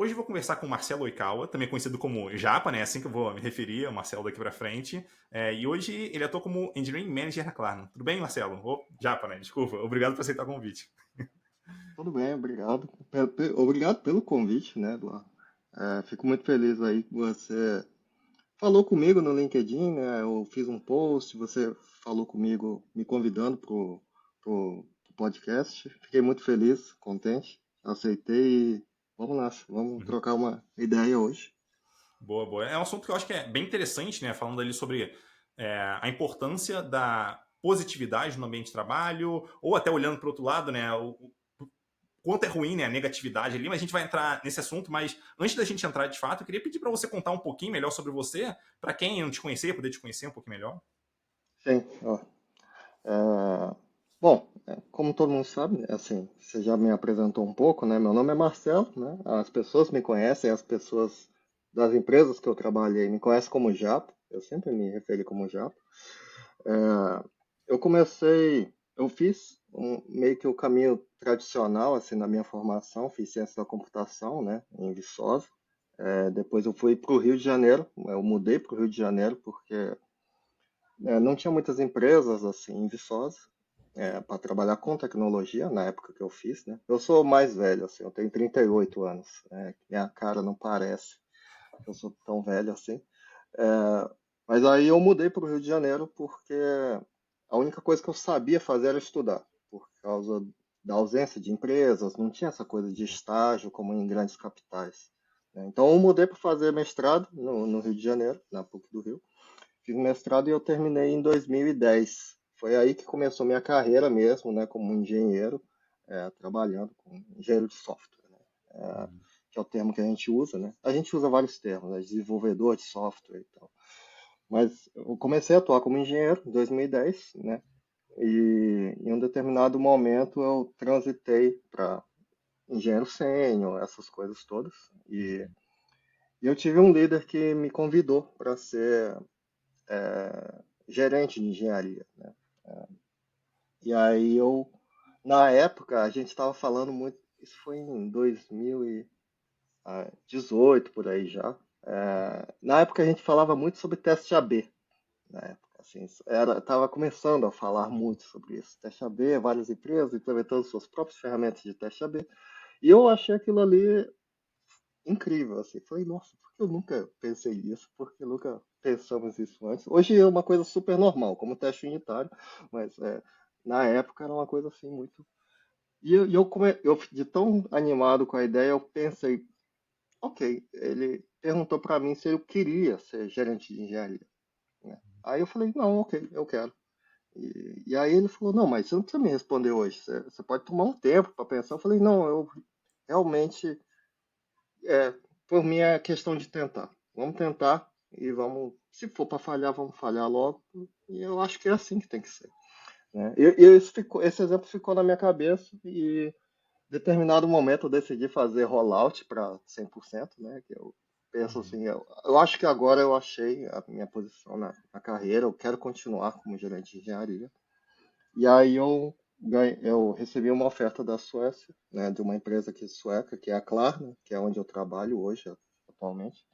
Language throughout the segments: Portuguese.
Hoje eu vou conversar com o Marcelo Oikawa, também conhecido como Japa, né? Assim que eu vou me referir ao Marcelo daqui para frente. E hoje ele atua como Engineering Manager na Klarna. Tudo bem, Marcelo? Japa, né? Desculpa. Obrigado por aceitar o convite. Tudo bem, obrigado. Obrigado pelo convite, né, Eduardo? Fico muito feliz aí que você falou comigo no LinkedIn, né? Eu fiz um post, você falou comigo, me convidando pro podcast. Fiquei muito feliz, contente, aceitei e vamos lá, vamos Uhum. trocar uma ideia hoje. Boa, boa. É um assunto que eu acho que é bem interessante, né? Falando ali sobre a importância da positividade no ambiente de trabalho, ou até olhando para o outro lado, né? O quanto é ruim, né, a negatividade ali, mas a gente vai entrar nesse assunto, mas antes da gente entrar de fato, eu queria pedir para você contar um pouquinho melhor sobre você, para quem não te conhecer, poder te conhecer um pouquinho melhor. Sim, ó. Bom, como todo mundo sabe, né, assim, você já me apresentou um pouco, né? Meu nome é Marcelo, né? As pessoas me conhecem, as pessoas das empresas que eu trabalhei me conhecem como Japo. Eu sempre me referi como Japo. É, eu fiz meio que o caminho tradicional, assim, na minha formação, fiz ciência da computação, né? Em Viçosa. Depois eu fui para o Rio de Janeiro, eu mudei para o Rio de Janeiro porque não tinha muitas empresas assim em Viçosa para trabalhar com tecnologia na época que eu fiz, né? Eu sou mais velho, assim, eu tenho 38 anos, né? Minha cara não parece que eu sou tão velho assim. É, mas aí eu mudei para o Rio de Janeiro porque a única coisa que eu sabia fazer era estudar, por causa da ausência de empresas, não tinha essa coisa de estágio como em grandes capitais, né? Então eu mudei para fazer mestrado no Rio de Janeiro, na PUC do Rio. Fiz mestrado e eu terminei em 2010. Foi aí que começou minha carreira mesmo, né, como engenheiro, trabalhando com engenheiro de software, né, que é o termo que a gente usa, né. A gente usa vários termos, né, desenvolvedor de software e tal. Mas eu comecei a atuar como engenheiro em 2010, né, e em um determinado momento eu transitei para engenheiro sênior, essas coisas todas. E eu tive um líder que me convidou para ser gerente de engenharia, né? E aí na época, a gente estava falando muito, isso foi em 2018, por aí já. Na época a gente falava muito sobre teste AB, na época, assim, estava começando a falar muito sobre isso. Teste AB, várias empresas implementando suas próprias ferramentas de teste AB. E eu achei aquilo ali incrível, assim. Falei, nossa, por que eu nunca pensei nisso? Por que nunca pensamos isso antes? Hoje é uma coisa super normal, como teste unitário, mas na época era uma coisa assim muito. Eu, de tão animado com a ideia, eu pensei, ok, ele perguntou para mim se eu queria ser gerente de engenharia, né? Aí eu falei, não, ok, eu quero. E aí ele falou, não, mas você não precisa me responder hoje, você pode tomar um tempo para pensar. Eu falei, não, eu realmente é, por mim é questão de tentar. Vamos tentar e vamos, se for para falhar, vamos falhar logo. E eu acho que é assim que tem que ser, né? Esse exemplo ficou na minha cabeça e em determinado momento eu decidi fazer rollout para 100%, né? Que eu penso Uhum. assim, eu acho que agora eu achei a minha posição na carreira, eu quero continuar como gerente de engenharia. E aí eu recebi uma oferta da Suécia, né, de uma empresa aqui sueca, que é a Klarna, que é onde eu trabalho hoje, atualmente.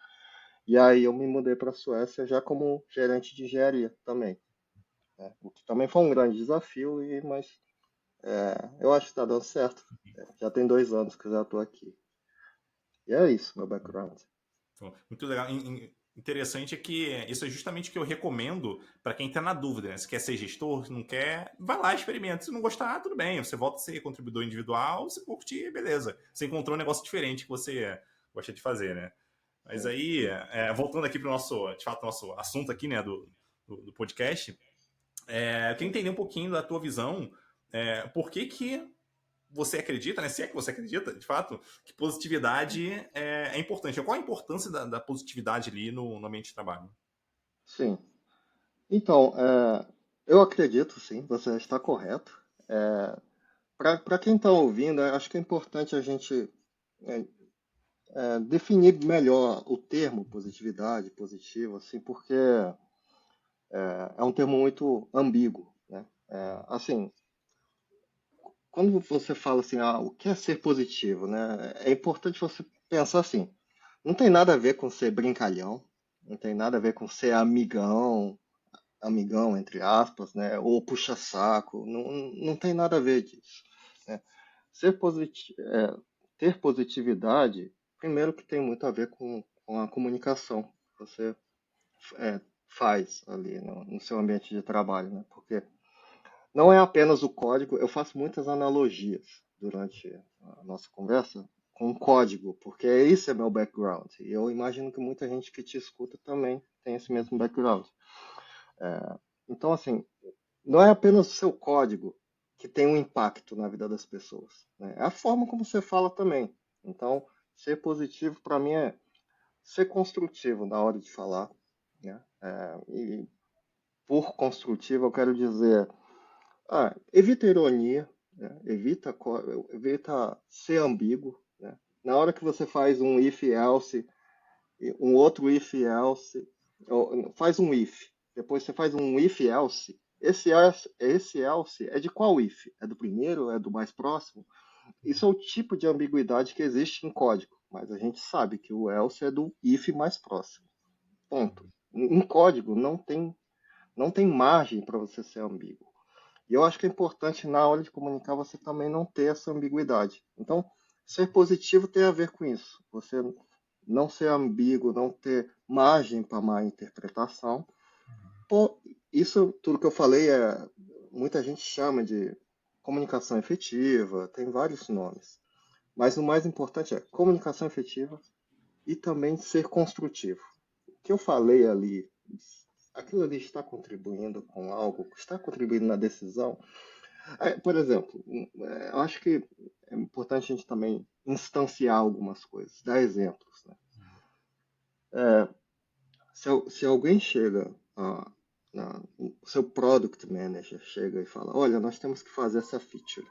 E aí eu me mudei para a Suécia já como gerente de engenharia também, né, o que também foi um grande desafio, mas eu acho que está dando certo. Já tem 2 anos que eu já estou aqui. E é isso, meu background. Então, muito legal. Interessante é que isso é justamente o que eu recomendo para quem está na dúvida, né? Se quer ser gestor, se não quer, vai lá, experimenta. Se não gostar, tudo bem. Você volta a ser contribuidor individual, se curtir, beleza. Você encontrou um negócio diferente que você gosta de fazer, né? Mas Sim, aí, voltando aqui para o nosso, de fato, nosso assunto aqui, né, do podcast, eu queria sim. entender um pouquinho da tua visão, por que que você acredita, né? Se é que você acredita, de fato, que positividade é importante. Qual a importância da positividade ali no ambiente de trabalho? Sim. Então, eu acredito, sim, você está correto. Para quem está ouvindo, eu acho que é importante a gente é, definir melhor o termo positividade, positivo, assim, porque é um termo muito ambíguo, né? Assim, quando você fala assim, o que é ser positivo, né? É importante você pensa assim, não tem nada a ver com ser brincalhão, não tem nada a ver com ser amigão, amigão, entre aspas, né? Ou puxa-saco, não tem nada a ver disso, né? Ser ter positividade, primeiro que tem muito a ver com a comunicação que você faz ali no seu ambiente de trabalho, né? Porque não é apenas o código, eu faço muitas analogias durante a nossa conversa com o código, porque esse é meu background. E eu imagino que muita gente que te escuta também tem esse mesmo background. Então, assim, não é apenas o seu código que tem um impacto na vida das pessoas, né? É a forma como você fala também. Então, ser positivo para mim é ser construtivo na hora de falar, né? E por construtivo eu quero dizer, evita ironia, né? Evita ser ambíguo, né? Na hora que você faz um if else, um outro if else, ou, faz um if, depois você faz um if else. Esse else é de qual if? É do primeiro? É do mais próximo? Isso é o tipo de ambiguidade que existe em código, mas a gente sabe que o else é do if mais próximo. Ponto. Em código não tem margem para você ser ambíguo. E eu acho que é importante na hora de comunicar você também não ter essa ambiguidade. Então, ser positivo tem a ver com isso. Você não ser ambíguo, não ter margem para má interpretação. Pô, isso tudo que eu falei muita gente chama de comunicação efetiva, tem vários nomes. Mas o mais importante é comunicação efetiva e também ser construtivo. O que eu falei ali, aquilo ali está contribuindo com algo, está contribuindo na decisão. Por exemplo, eu acho que é importante a gente também instanciar algumas coisas, dar exemplos, né? Se alguém chega, o seu product manager chega e fala, olha, nós temos que fazer essa feature.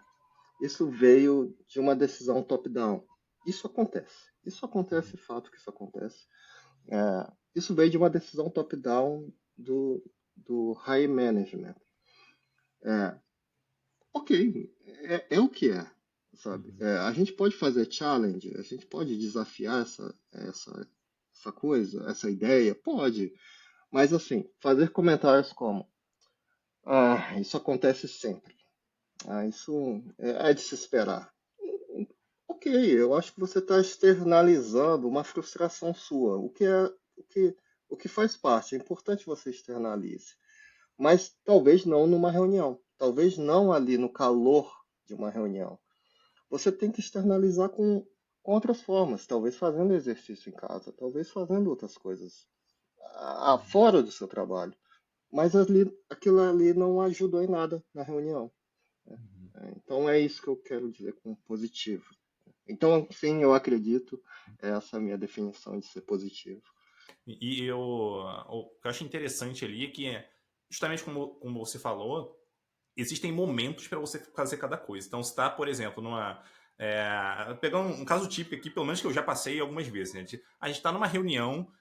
Isso veio de uma decisão top-down. Isso acontece. Isso acontece, fato que isso acontece. Isso veio de uma decisão top-down do high management. Ok, é o que é, sabe? A gente pode fazer challenge, a gente pode desafiar essa coisa, essa ideia, pode. Mas assim, fazer comentários como, isso acontece sempre. Isso é de se esperar. Ok, eu acho que você está externalizando uma frustração sua, o que faz parte. É importante você externalize, mas talvez não numa reunião, talvez não ali no calor de uma reunião. Você tem que externalizar com outras formas, talvez fazendo exercício em casa, talvez fazendo outras coisas fora do seu trabalho. Mas aquilo ali não ajudou em nada na reunião. Então é isso que eu quero dizer com positivo. Então, sim, eu acredito, essa é a minha definição de ser positivo. O que eu acho interessante ali é que, justamente como você falou, existem momentos para você fazer cada coisa. Então, se está, por exemplo, pegando um caso típico aqui, pelo menos que eu já passei algumas vezes, né? A gente está numa reunião,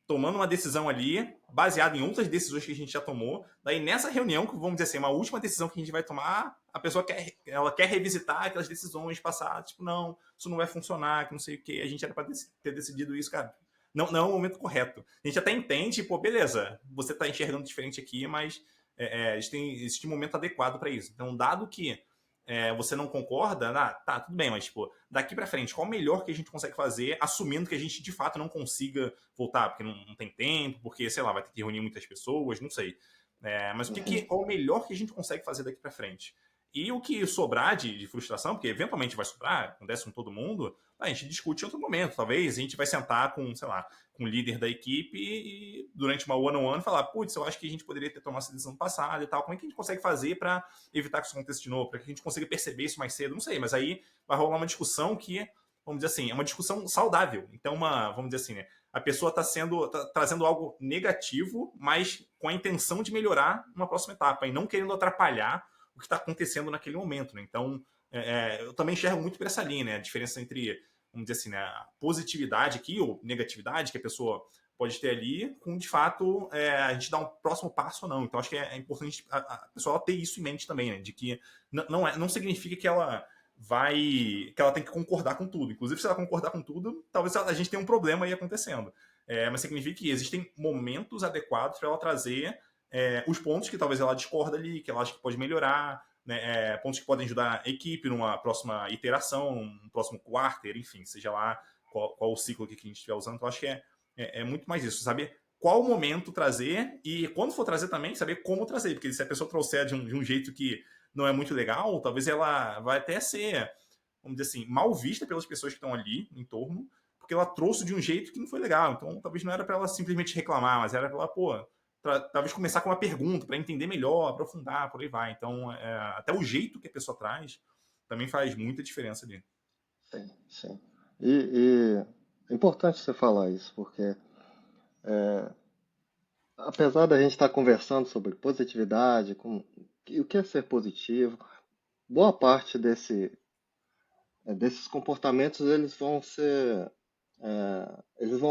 tomando uma decisão ali, baseada em outras decisões que a gente já tomou. Daí, nessa reunião, que vamos dizer assim, uma última decisão que a gente vai tomar, a pessoa quer revisitar aquelas decisões passadas. Tipo, não, isso não vai funcionar, que não sei o quê. A gente era para ter decidido isso, cara. Não é o momento correto. A gente até entende, pô, beleza, você está enxergando diferente aqui, mas existe um momento adequado para isso. Então, dado que você não concorda, tá, tudo bem, mas tipo, daqui para frente, qual o melhor que a gente consegue fazer, assumindo que a gente de fato não consiga voltar, porque não tem tempo, porque, sei lá, vai ter que reunir muitas pessoas, não sei. Mas qual o melhor que a gente consegue fazer daqui para frente? E o que sobrar de frustração, porque eventualmente vai sobrar, acontece com todo mundo, a gente discute em outro momento. Talvez a gente vai sentar com, sei lá, com o líder da equipe e durante uma one-on-one falar, putz, eu acho que a gente poderia ter tomado essa decisão passada e tal. Como é que a gente consegue fazer para evitar que isso aconteça de novo? Para que a gente consiga perceber isso mais cedo? Não sei, mas aí vai rolar uma discussão que, vamos dizer assim, é uma discussão saudável. Então, vamos dizer assim, né? A pessoa está trazendo algo negativo, mas com a intenção de melhorar numa próxima etapa e não querendo atrapalhar o que está acontecendo naquele momento, né? Então, eu também enxergo muito por essa linha, né? A diferença entre, vamos dizer assim, né, a positividade aqui ou negatividade que a pessoa pode ter ali, com de fato a gente dar um próximo passo ou não. Então, acho que é importante a pessoa ter isso em mente também, né? De que não significa que ela que ela tem que concordar com tudo. Inclusive, se ela concordar com tudo, talvez a gente tenha um problema aí acontecendo. Mas significa que existem momentos adequados para ela trazer os pontos que talvez ela discorda ali, que ela acha que pode melhorar, né, pontos que podem ajudar a equipe numa próxima iteração, num próximo quarter, enfim, seja lá qual o ciclo que a gente estiver usando. Então, acho que é muito mais isso, saber qual momento trazer e quando for trazer também, saber como trazer, porque se a pessoa trouxer de um jeito que não é muito legal, talvez ela vai até ser, vamos dizer assim, mal vista pelas pessoas que estão ali em torno, porque ela trouxe de um jeito que não foi legal. Então, talvez não era para ela simplesmente reclamar, mas era para ela, pô, talvez começar com uma pergunta para entender melhor, aprofundar, por aí vai. Então, até o jeito que a pessoa traz também faz muita diferença ali. Sim, sim. E é importante você falar isso, porque apesar da gente estar conversando sobre positividade, o que é ser positivo, boa parte desses comportamentos eles vão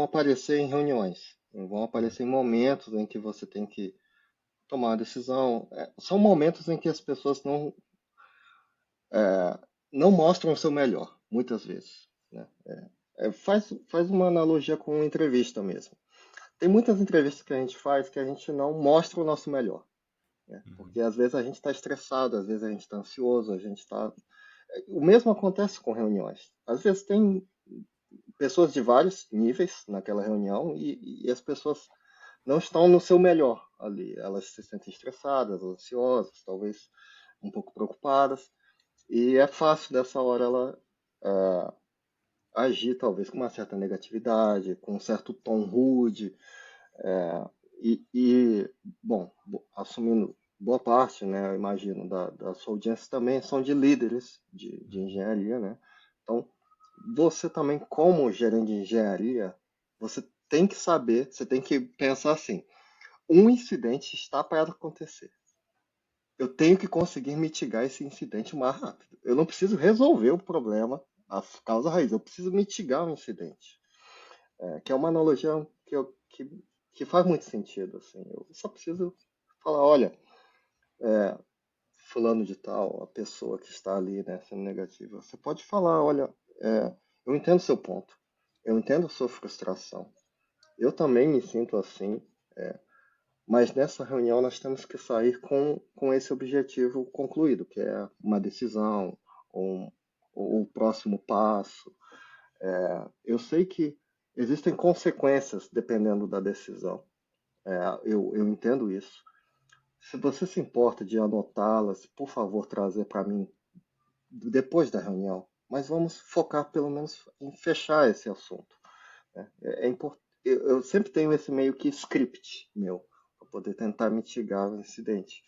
aparecer em reuniões, vão aparecer em momentos em que você tem que tomar uma decisão. São momentos em que as pessoas não mostram o seu melhor, muitas vezes, né? Faz uma analogia com uma entrevista mesmo. Tem muitas entrevistas que a gente faz que a gente não mostra o nosso melhor, né? Porque às vezes a gente está estressado, às vezes a gente está ansioso, a gente está. O mesmo acontece com reuniões. Às vezes tem pessoas de vários níveis naquela reunião e as pessoas não estão no seu melhor ali. Elas se sentem estressadas, ansiosas, talvez um pouco preocupadas. E é fácil dessa hora ela agir talvez com uma certa negatividade, com um certo tom rude. Bom, assumindo boa parte, né, eu imagino, da sua audiência também são de líderes de engenharia, né? Então, você também, como gerente de engenharia, você tem que saber, você tem que pensar assim, um incidente está para acontecer. Eu tenho que conseguir mitigar esse incidente o mais rápido. Eu não preciso resolver o problema, a causa raiz, eu preciso mitigar o incidente. Que é uma analogia que faz muito sentido. Assim. Eu só preciso falar, olha, fulano de tal, a pessoa que está ali, né, sendo negativa, você pode falar, olha, eu entendo seu ponto, eu entendo a sua frustração, eu também me sinto assim, mas nessa reunião nós temos que sair com esse objetivo concluído, que é uma decisão, ou o próximo passo. Eu sei que existem consequências dependendo da decisão, eu entendo isso. Se você se importa de anotá-las, por favor, trazer para mim depois da reunião. Mas vamos focar pelo menos em fechar esse assunto. Né? Eu sempre tenho esse meio que script meu, para poder tentar mitigar o incidente.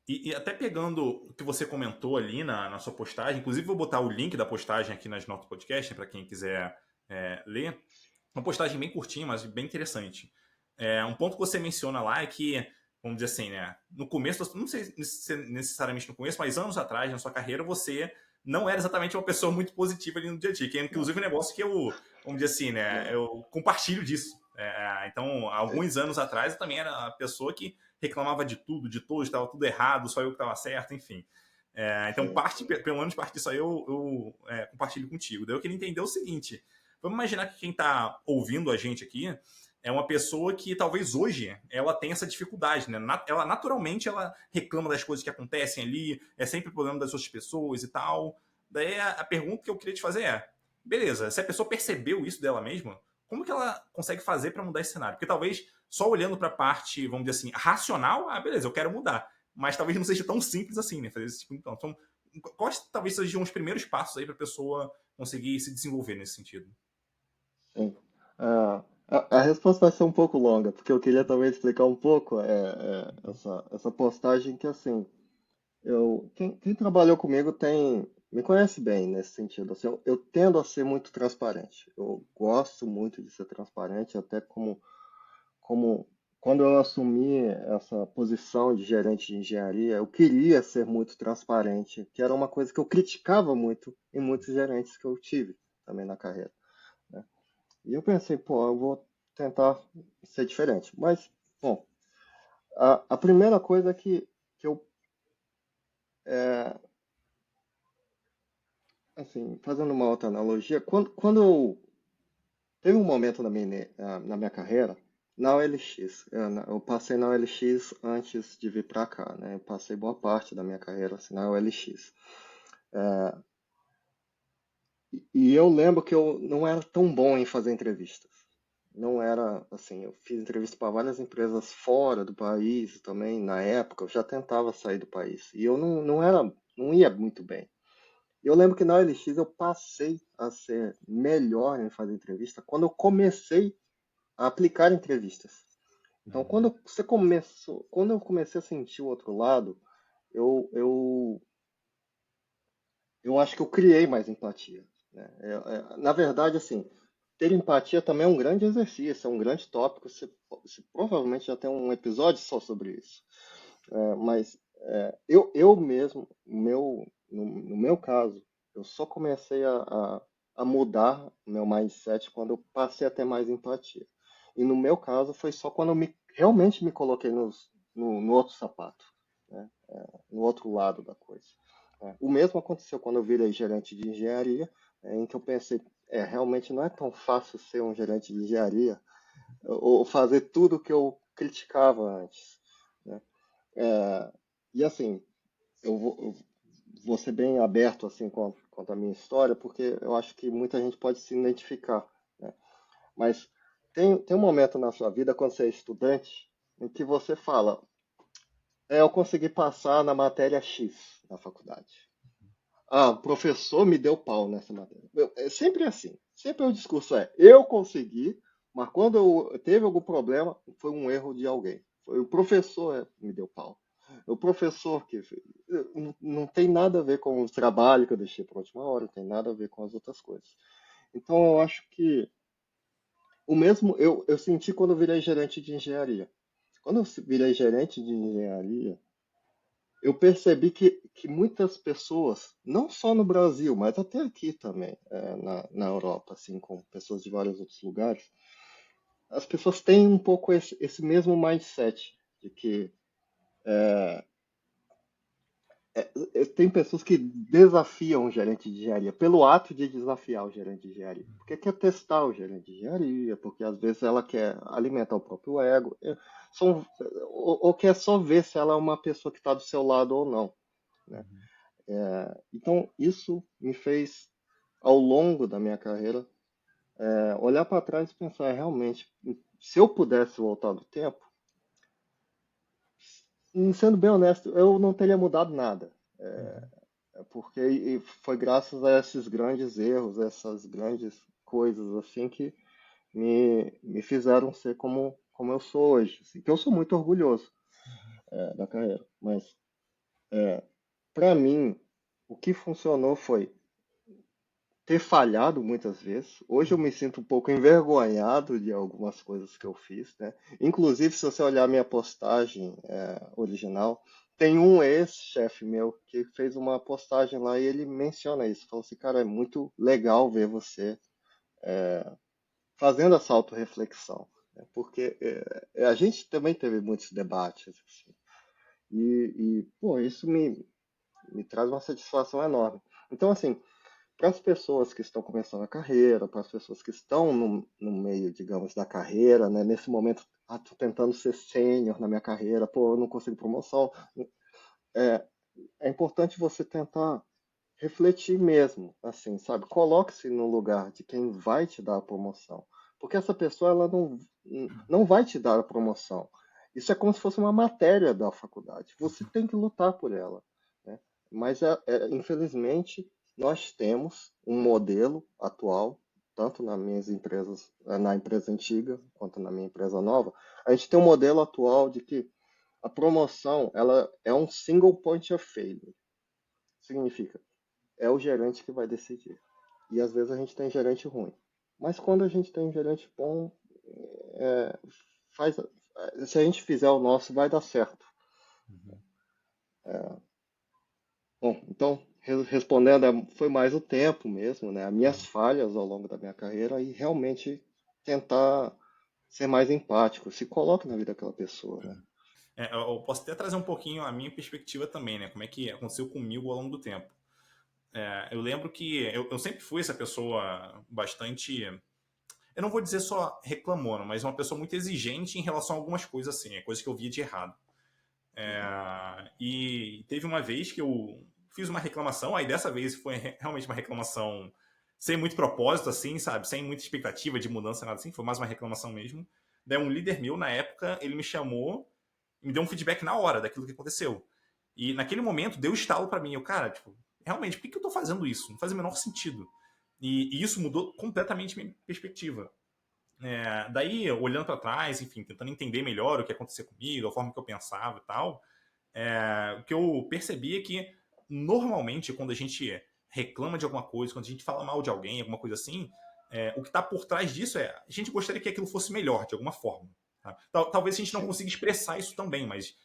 E até pegando o que você comentou ali na sua postagem, inclusive vou botar o link da postagem aqui nas notas do podcast, para quem quiser ler. Uma postagem bem curtinha, mas bem interessante. Um ponto que você menciona lá é que, vamos dizer assim, né? No começo, não sei se necessariamente no começo, mas anos atrás, na sua carreira, você não era exatamente uma pessoa muito positiva ali no dia a dia, que é inclusive um negócio que eu, vamos dizer assim, né? Eu compartilho disso. Então, alguns anos atrás, eu também era a pessoa que reclamava de tudo, de todos, estava tudo errado, só eu que estava certo, enfim. Então, pelo menos parte disso aí eu compartilho contigo. Daí eu queria entender o seguinte: vamos imaginar que quem está ouvindo a gente aqui é uma pessoa que talvez hoje ela tenha essa dificuldade, né? Ela naturalmente ela reclama das coisas que acontecem ali, é sempre problema das outras pessoas e tal. Daí a pergunta que eu queria te fazer beleza, se a pessoa percebeu isso dela mesma, como que ela consegue fazer para mudar esse cenário? Porque talvez só olhando para a parte, vamos dizer assim, racional, beleza, eu quero mudar. Mas talvez não seja tão simples assim, né? Fazer esse tipo, então, quais talvez sejam os primeiros passos aí para a pessoa conseguir se desenvolver nesse sentido? Sim. A resposta vai ser um pouco longa, porque eu queria também explicar um pouco essa postagem que, assim, quem trabalhou comigo me conhece bem nesse sentido. Assim, eu tendo a ser muito transparente. Eu gosto muito de ser transparente, até como quando eu assumi essa posição de gerente de engenharia, eu queria ser muito transparente, que era uma coisa que eu criticava muito em muitos gerentes que eu tive também na carreira, né? E eu pensei, pô, eu vou tentar ser diferente. Mas, bom, a primeira coisa que eu assim, fazendo uma outra analogia, quando eu teve um momento na minha carreira, na OLX, eu passei na OLX antes de vir para cá, né? Eu passei boa parte da minha carreira assim, na OLX. E eu lembro que eu não era tão bom em fazer entrevistas. Não era assim, eu fiz entrevista para várias empresas fora do país também, na época, eu já tentava sair do país. E eu não ia muito bem. E eu lembro que na OLX eu passei a ser melhor em fazer entrevista quando eu comecei a aplicar entrevistas. Então, quando eu comecei a sentir o outro lado, eu, eu, eu acho que eu criei mais empatia, né? Na verdade, assim, ter empatia também é um grande exercício, é um grande tópico. Você provavelmente já tem um episódio só sobre isso. Mas eu mesmo, no meu caso, eu só comecei a mudar o meu mindset quando eu passei a ter mais empatia. E no meu caso foi só quando realmente me coloquei no outro sapato, né? No outro lado da coisa. O mesmo aconteceu quando eu virei gerente de engenharia, em que eu pensei, realmente não é tão fácil ser um gerente de engenharia ou fazer tudo que eu criticava antes, né? É, e assim, eu vou ser bem aberto assim quanto à minha história, porque eu acho que muita gente pode se identificar, né? Mas tem um momento na sua vida, quando você é estudante, em que você fala, eu consegui passar na matéria X na faculdade. Ah, o professor me deu pau nessa matéria. É sempre assim. Sempre o discurso eu consegui, mas quando teve algum problema, foi um erro de alguém. Foi o professor que me deu pau. O professor que fez. Não tem nada a ver com o trabalho que eu deixei para a última hora, não tem nada a ver com as outras coisas. Então eu acho que o mesmo eu senti quando eu virei gerente de engenharia. Quando eu virei gerente de engenharia, eu percebi que muitas pessoas, não só no Brasil, mas até aqui também, na Europa, assim, com pessoas de vários outros lugares, as pessoas têm um pouco esse mesmo mindset de que tem pessoas que desafiam o gerente de engenharia pelo ato de desafiar o gerente de engenharia, porque quer testar o gerente de engenharia, porque às vezes ela quer alimentar o próprio ego, são, ou quer só ver se ela é uma pessoa que está do seu lado ou não, né? Então, isso me fez, ao longo da minha carreira, olhar para trás e pensar, realmente, se eu pudesse voltar do tempo, sendo bem honesto, eu não teria mudado nada. Porque foi graças a esses grandes erros, essas grandes coisas assim que me fizeram ser como eu sou hoje. Assim, que eu sou muito orgulhoso da carreira. Mas, para mim, o que funcionou foi ter falhado muitas vezes. Hoje eu me sinto um pouco envergonhado de algumas coisas que eu fiz, né? Inclusive, se você olhar minha postagem original, tem um ex-chefe meu que fez uma postagem lá e ele menciona isso. Falou assim, cara, é muito legal ver você fazendo essa autorreflexão, né? Porque a gente também teve muitos debates, assim, pô, isso me traz uma satisfação enorme. Então, assim, para as pessoas que estão começando a carreira, para as pessoas que estão no meio, digamos, da carreira, né? Nesse momento, tô tentando ser sênior na minha carreira, pô, eu não consigo promoção. É, é importante você tentar refletir mesmo, assim, sabe? Coloque-se no lugar de quem vai te dar a promoção. Porque essa pessoa, ela não vai te dar a promoção. Isso é como se fosse uma matéria da faculdade. Você tem que lutar por ela, né? Mas, infelizmente, nós temos um modelo atual, tanto nas minhas empresas, na empresa antiga, quanto na minha empresa nova, a gente tem um modelo atual de que a promoção, ela é um single point of failure. Significa, é o gerente que vai decidir. E às vezes a gente tem gerente ruim. Mas quando a gente tem um gerente bom, é, faz, se a gente fizer o nosso, vai dar certo. Bom, então, respondendo, foi mais o tempo mesmo, né? As minhas falhas ao longo da minha carreira e realmente tentar ser mais empático, se coloque na vida daquela pessoa, né? Eu posso até trazer um pouquinho a minha perspectiva também, né? Como é que aconteceu comigo ao longo do tempo. Eu lembro que eu sempre fui essa pessoa bastante. Eu não vou dizer só reclamona, mas uma pessoa muito exigente em relação a algumas coisas assim, coisas que eu via de errado. E teve uma vez que eu fiz uma reclamação, aí dessa vez foi realmente uma reclamação sem muito propósito, assim, sabe? Sem muita expectativa de mudança, nada assim, foi mais uma reclamação mesmo. Daí um líder meu, na época, ele me chamou e me deu um feedback na hora daquilo que aconteceu. E naquele momento deu estalo para mim. Eu, cara, tipo, realmente, por que eu tô fazendo isso? Não faz o menor sentido. E isso mudou completamente minha perspectiva. Daí, olhando para trás, enfim, tentando entender melhor o que aconteceu comigo, a forma que eu pensava e tal, o que eu percebi é que, normalmente, quando a gente reclama de alguma coisa, quando a gente fala mal de alguém, alguma coisa assim, o que está por trás disso é a gente gostaria que aquilo fosse melhor, de alguma forma. Tá? Talvez a gente não Sim. consiga expressar isso também, mas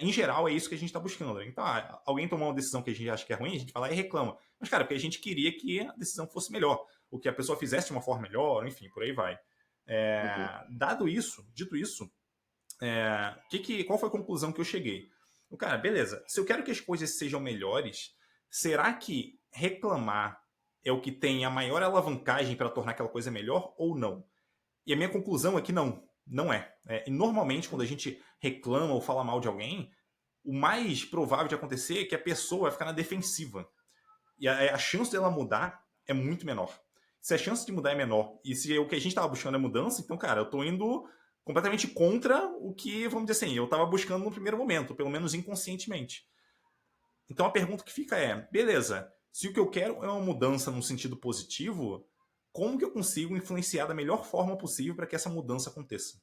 em geral é isso que a gente está buscando. Né? Então, alguém tomou uma decisão que a gente acha que é ruim, a gente vai lá e reclama. Mas, cara, porque a gente queria que a decisão fosse melhor, ou que a pessoa fizesse de uma forma melhor, enfim, por aí vai. Uhum. Dado isso, dito isso, qual foi a conclusão que eu cheguei? Cara, beleza, se eu quero que as coisas sejam melhores, será que reclamar é o que tem a maior alavancagem para tornar aquela coisa melhor ou não? E a minha conclusão é que não, não é. E normalmente, quando a gente reclama ou fala mal de alguém, o mais provável de acontecer é que a pessoa vai ficar na defensiva. E a chance dela mudar é muito menor. Se a chance de mudar é menor e se o que a gente estava buscando é mudança, então, cara, eu estou indo completamente contra o que, vamos dizer assim, eu estava buscando no primeiro momento, pelo menos inconscientemente. Então a pergunta que fica é: beleza, se o que eu quero é uma mudança num sentido positivo, como que eu consigo influenciar da melhor forma possível para que essa mudança aconteça?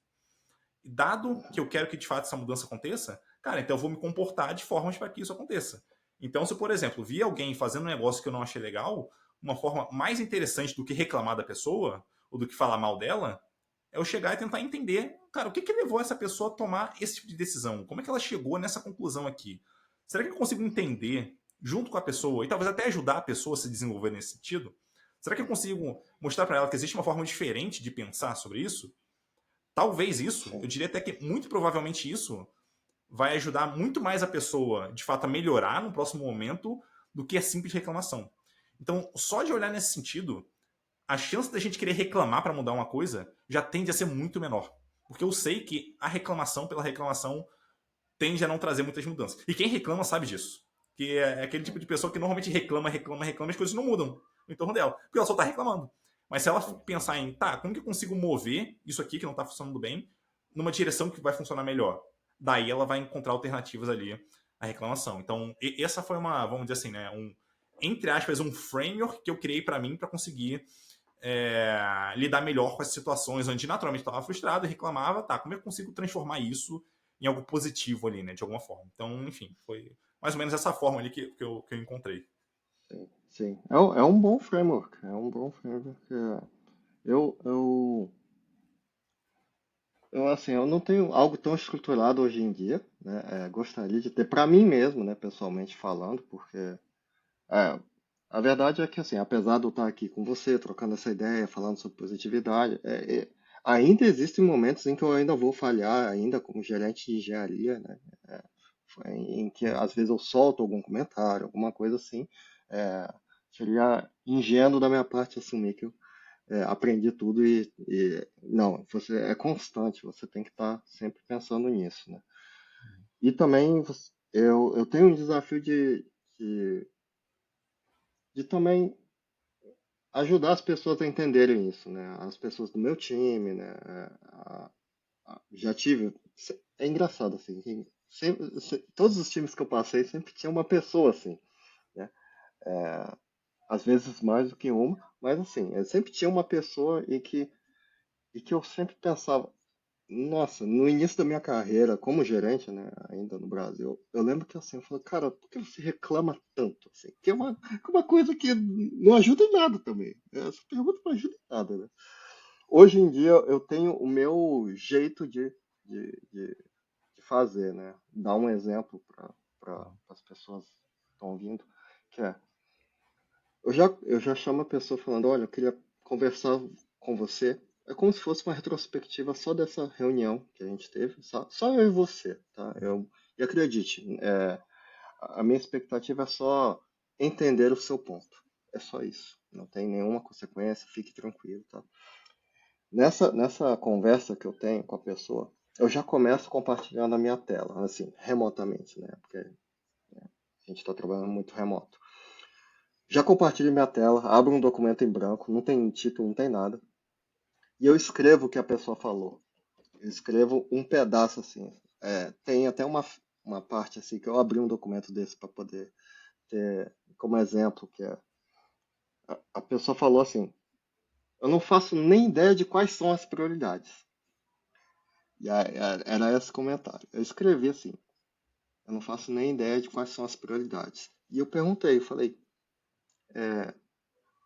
E dado que eu quero que de fato essa mudança aconteça, cara, então eu vou me comportar de formas para que isso aconteça. Então, se por exemplo, vi alguém fazendo um negócio que eu não achei legal, uma forma mais interessante do que reclamar da pessoa ou do que falar mal dela, é eu chegar e tentar entender, cara, o que levou essa pessoa a tomar esse tipo de decisão? Como é que ela chegou nessa conclusão aqui? Será que eu consigo entender junto com a pessoa e talvez até ajudar a pessoa a se desenvolver nesse sentido? Será que eu consigo mostrar para ela que existe uma forma diferente de pensar sobre isso? Talvez isso, Sim. eu diria até que muito provavelmente isso vai ajudar muito mais a pessoa, de fato, a melhorar no próximo momento do que a simples reclamação. Então, só de olhar nesse sentido, a chance da gente querer reclamar para mudar uma coisa já tende a ser muito menor. Porque eu sei que a reclamação pela reclamação tende a não trazer muitas mudanças. E quem reclama sabe disso. Que é aquele tipo de pessoa que normalmente reclama, reclama, reclama e as coisas não mudam no entorno dela. Porque ela só tá reclamando. Mas se ela Sim. pensar em, tá, como que eu consigo mover isso aqui que não tá funcionando bem numa direção que vai funcionar melhor? Daí ela vai encontrar alternativas ali à reclamação. Então, essa foi uma, vamos dizer assim, né, entre aspas, um framework que eu criei para mim para conseguir lidar melhor com as situações onde naturalmente estava frustrado e reclamava, tá, como eu consigo transformar isso em algo positivo ali, né, de alguma forma. Então, enfim, foi mais ou menos essa forma ali que eu encontrei. Sim. Sim. É um bom framework. É um bom framework. Eu, eu, assim, eu não tenho algo tão estruturado hoje em dia, né? Gostaria de ter para mim mesmo, né, pessoalmente falando, porque é, a verdade é que, assim, apesar de eu estar aqui com você, trocando essa ideia, falando sobre positividade, ainda existem momentos em que eu ainda vou falhar, ainda como gerente de engenharia, né? Em que às vezes eu solto algum comentário, alguma coisa assim. É, seria ingênuo da minha parte assumir que eu aprendi tudo não, você é constante, você tem que estar sempre pensando nisso, né? E também eu tenho um desafio de, de também ajudar as pessoas a entenderem isso, né? As pessoas do meu time, né? Já tive. É engraçado, assim. Todos os times que eu passei sempre tinha uma pessoa assim, né? Às vezes mais do que uma, mas assim, eu sempre tinha uma pessoa e que eu sempre pensava, nossa, no início da minha carreira como gerente, né, ainda no Brasil, eu lembro que assim, eu falei, cara, por que você reclama tanto, assim? Que é uma coisa que não ajuda em nada também. Essa pergunta não ajuda em nada, né? Hoje em dia eu tenho o meu jeito de, de, de fazer, né? Dar um exemplo para as pessoas que estão ouvindo, que é, eu já chamo a pessoa falando, olha, eu queria conversar com você. É como se fosse uma retrospectiva só dessa reunião que a gente teve, só eu e você, tá? E acredite, a minha expectativa é só entender o seu ponto. É só isso. Não tem nenhuma consequência, fique tranquilo, tá? Nessa conversa que eu tenho com a pessoa, eu já começo compartilhando a minha tela, assim, remotamente, né? Porque a gente está trabalhando muito remoto. Já compartilho minha tela, abro um documento em branco, não tem título, não tem nada. E eu escrevo o que a pessoa falou. Eu escrevo um pedaço assim. Tem até uma parte assim que eu abri um documento desse para poder ter como exemplo, que é a pessoa falou assim: eu não faço nem ideia de quais são as prioridades. E era esse comentário. Eu escrevi assim: eu não faço nem ideia de quais são as prioridades. E eu perguntei, eu falei: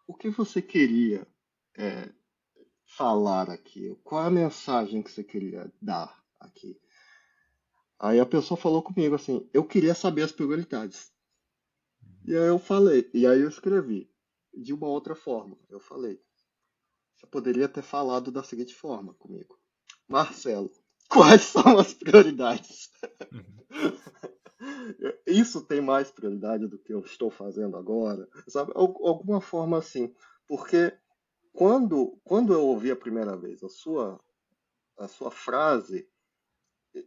o que você queria é, falar aqui? Qual é a mensagem que você queria dar aqui? Aí a pessoa falou comigo assim: eu queria saber as prioridades. E aí eu falei, e aí eu escrevi de uma outra forma. Eu falei: você poderia ter falado da seguinte forma comigo: Marcelo, quais são as prioridades? Uhum. Isso tem mais prioridade do que eu estou fazendo agora, sabe? Alguma forma assim, porque quando eu ouvi a primeira vez a sua frase,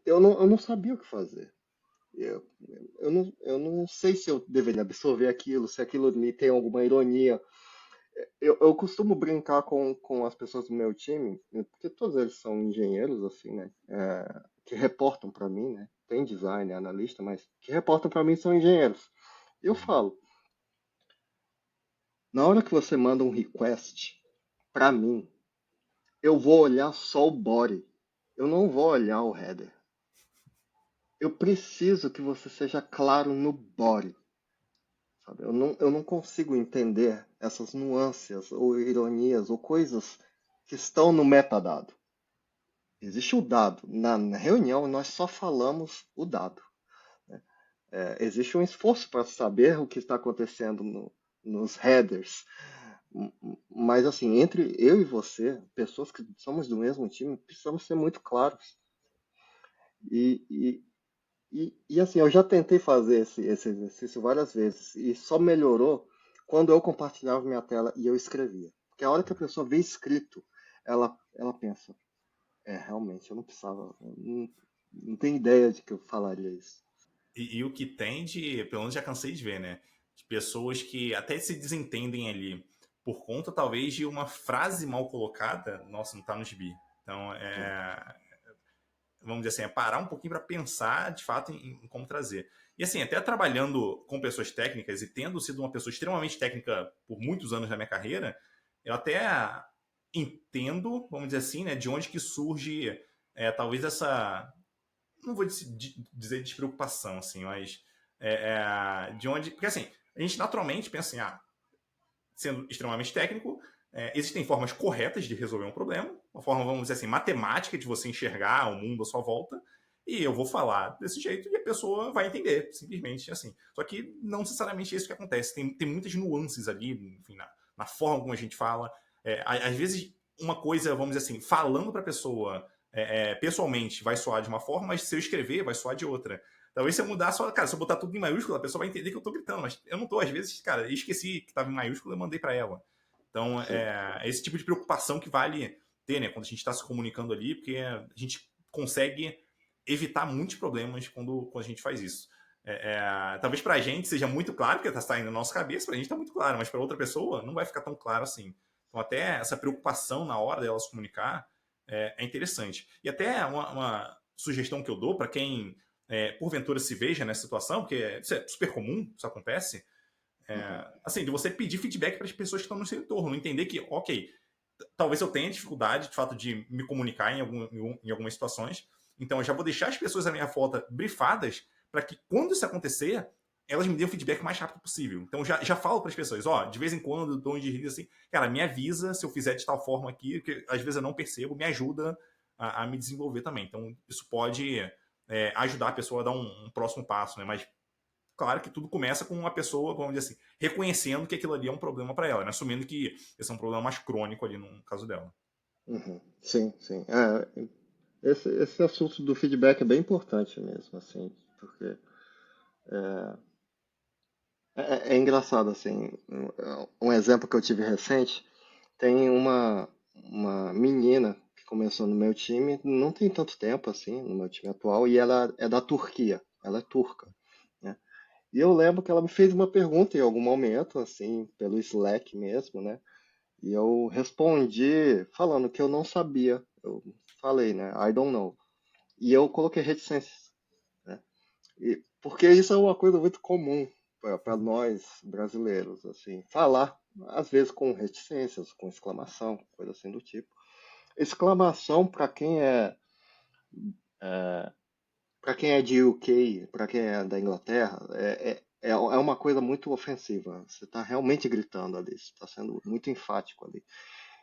eu não sabia o que fazer. Eu, eu não sei se eu deveria absorver aquilo, se aquilo me tem alguma ironia. Eu costumo brincar com as pessoas do meu time, porque todos eles são engenheiros, assim, né? Que reportam para mim, né? Tem design, analista, mas que reportam para mim são engenheiros. Eu Uhum. falo, na hora que você manda um request para mim, eu vou olhar só o body. Eu não vou olhar o header. Eu preciso que você seja claro no body. Sabe? Eu não consigo entender essas nuances ou ironias ou coisas que estão no metadado. Existe o dado. Na reunião, nós só falamos o dado. Existe um esforço para saber o que está acontecendo nos headers. Mas, assim, entre eu e você, pessoas que somos do mesmo time, precisamos ser muito claros. E, assim, eu já tentei fazer esse exercício várias vezes e só melhorou quando eu compartilhava minha tela e eu escrevia. Porque a hora que a pessoa vê escrito, ela pensa: realmente, eu não precisava, não tenho ideia de que eu falaria isso. E o que tem de, pelo menos já cansei de ver, né? De pessoas que até se desentendem ali por conta, talvez, de uma frase mal colocada, nossa, não tá no gibi. Então, É. vamos dizer assim, é parar um pouquinho para pensar de fato em como trazer. E assim, até trabalhando com pessoas técnicas e tendo sido uma pessoa extremamente técnica por muitos anos na minha carreira, eu até entendo, vamos dizer assim, né, de onde que surge talvez essa, não vou dizer despreocupação, assim, mas de onde, porque assim, a gente naturalmente pensa assim, sendo extremamente técnico, existem formas corretas de resolver um problema, uma forma, vamos dizer assim, matemática de você enxergar o mundo à sua volta, e eu vou falar desse jeito e a pessoa vai entender, simplesmente assim. Só que não necessariamente é isso que acontece. Tem muitas nuances ali, enfim, na forma como a gente fala. Às vezes, uma coisa, vamos dizer assim, falando para a pessoa pessoalmente vai soar de uma forma, mas se eu escrever vai soar de outra. Talvez se eu mudar só, cara, se eu botar tudo em maiúsculo, a pessoa vai entender que eu tô gritando, mas eu não tô, às vezes, cara, eu esqueci que tava em maiúsculo e mandei para ela. Então, Sim. é esse tipo de preocupação que vale ter, né, quando a gente está se comunicando ali, porque a gente consegue evitar muitos problemas quando a gente faz isso. Talvez pra gente seja muito claro, porque tá saindo na nossa cabeça, pra gente tá muito claro, mas para outra pessoa não vai ficar tão claro assim. Então, até essa preocupação na hora dela se comunicar é interessante. E até uma sugestão que eu dou para quem porventura se veja nessa situação, porque isso é super comum, isso acontece, Uhum. assim, de você pedir feedback para as pessoas que estão no seu entorno, entender que, ok, talvez eu tenha dificuldade, de fato, de me comunicar em algumas situações, então eu já vou deixar as pessoas à minha volta brifadas para que, quando isso acontecer, elas me deem o feedback o mais rápido possível. Então já falo para as pessoas, de vez em quando eu dou um deslize assim, cara, me avisa se eu fizer de tal forma aqui, que às vezes eu não percebo, me ajuda a me desenvolver também. Então isso pode ajudar a pessoa a dar um próximo passo, né? Mas claro que tudo começa com uma pessoa, vamos dizer assim, reconhecendo que aquilo ali é um problema para ela, né? Assumindo que esse é um problema mais crônico ali no caso dela. Uhum. Sim, sim. Esse assunto do feedback é bem importante mesmo, assim, porque É engraçado, assim, um exemplo que eu tive recente, tem uma menina que começou no meu time, não tem tanto tempo, assim, no meu time atual, e ela é da Turquia, ela é turca, né? E eu lembro que ela me fez uma pergunta em algum momento, assim, pelo Slack mesmo, né? E eu respondi falando que eu não sabia, eu falei, né, I don't know. E eu coloquei reticências, né? Porque isso é uma coisa muito comum para nós brasileiros, assim, falar às vezes com reticências, com exclamação, coisa assim do tipo. Exclamação para quem é de UK, para quem é da Inglaterra, é uma coisa muito ofensiva. Você está realmente gritando ali, você está sendo muito enfático ali.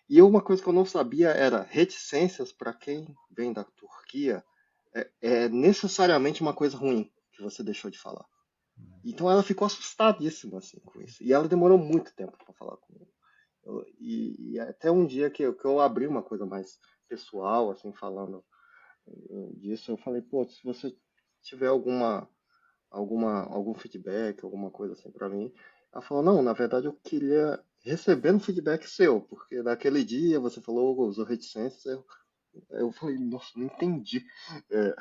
E uma coisa que eu não sabia era reticências para quem vem da Turquia é necessariamente uma coisa ruim que você deixou de falar. Então ela ficou assustadíssima assim com isso. E ela demorou muito tempo para falar comigo. E até um dia que eu abri uma coisa mais pessoal, assim, falando disso, eu falei, pô, se você tiver algum feedback, alguma coisa assim para mim, ela falou, não, na verdade eu queria receber um feedback seu, porque naquele dia você falou, usou reticências, eu falei, nossa, não entendi. É,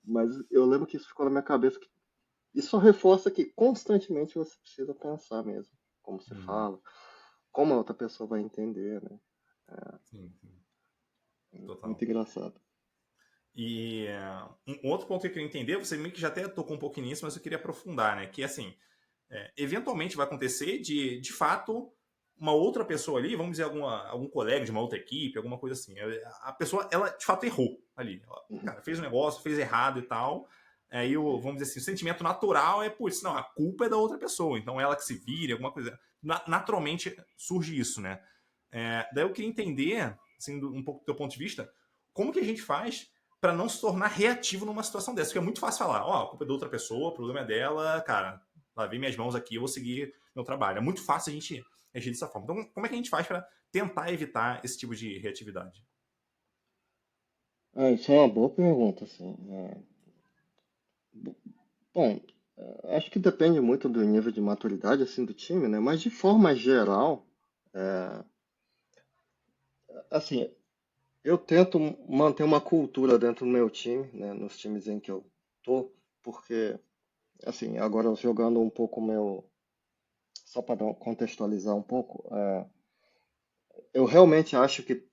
mas eu lembro que isso ficou na minha cabeça. Isso só reforça que constantemente você precisa pensar mesmo, como você Uhum. fala, como a outra pessoa vai entender, né? Sim, sim, Muito total. engraçado. E um outro ponto que eu queria entender, você meio que já até tocou um pouquinho nisso, mas eu queria aprofundar, né? Que assim, eventualmente vai acontecer de fato, uma outra pessoa ali, vamos dizer, algum colega de uma outra equipe, alguma coisa assim. A pessoa, ela de fato errou ali. Ela, Uhum, cara, fez um negócio, fez errado e tal. Aí, vamos dizer assim, o sentimento natural é, putz, não, a culpa é da outra pessoa, então ela que se vire, alguma coisa. Naturalmente surge isso, né? Daí eu queria entender, assim, um pouco do teu ponto de vista, como que a gente faz para não se tornar reativo numa situação dessa? Porque é muito fácil falar, ó, a culpa é da outra pessoa, o problema é dela, cara, lavei minhas mãos aqui, eu vou seguir meu trabalho. É muito fácil a gente agir dessa forma. Então, como é que a gente faz para tentar evitar esse tipo de reatividade? Isso é uma boa pergunta, assim. Bom, acho que depende muito do nível de maturidade, assim, do time, né? Mas de forma geral, assim, eu tento manter uma cultura dentro do meu time, né? Nos times em que eu tô, porque, assim, agora jogando um pouco o meu, só para contextualizar um pouco, eu realmente acho que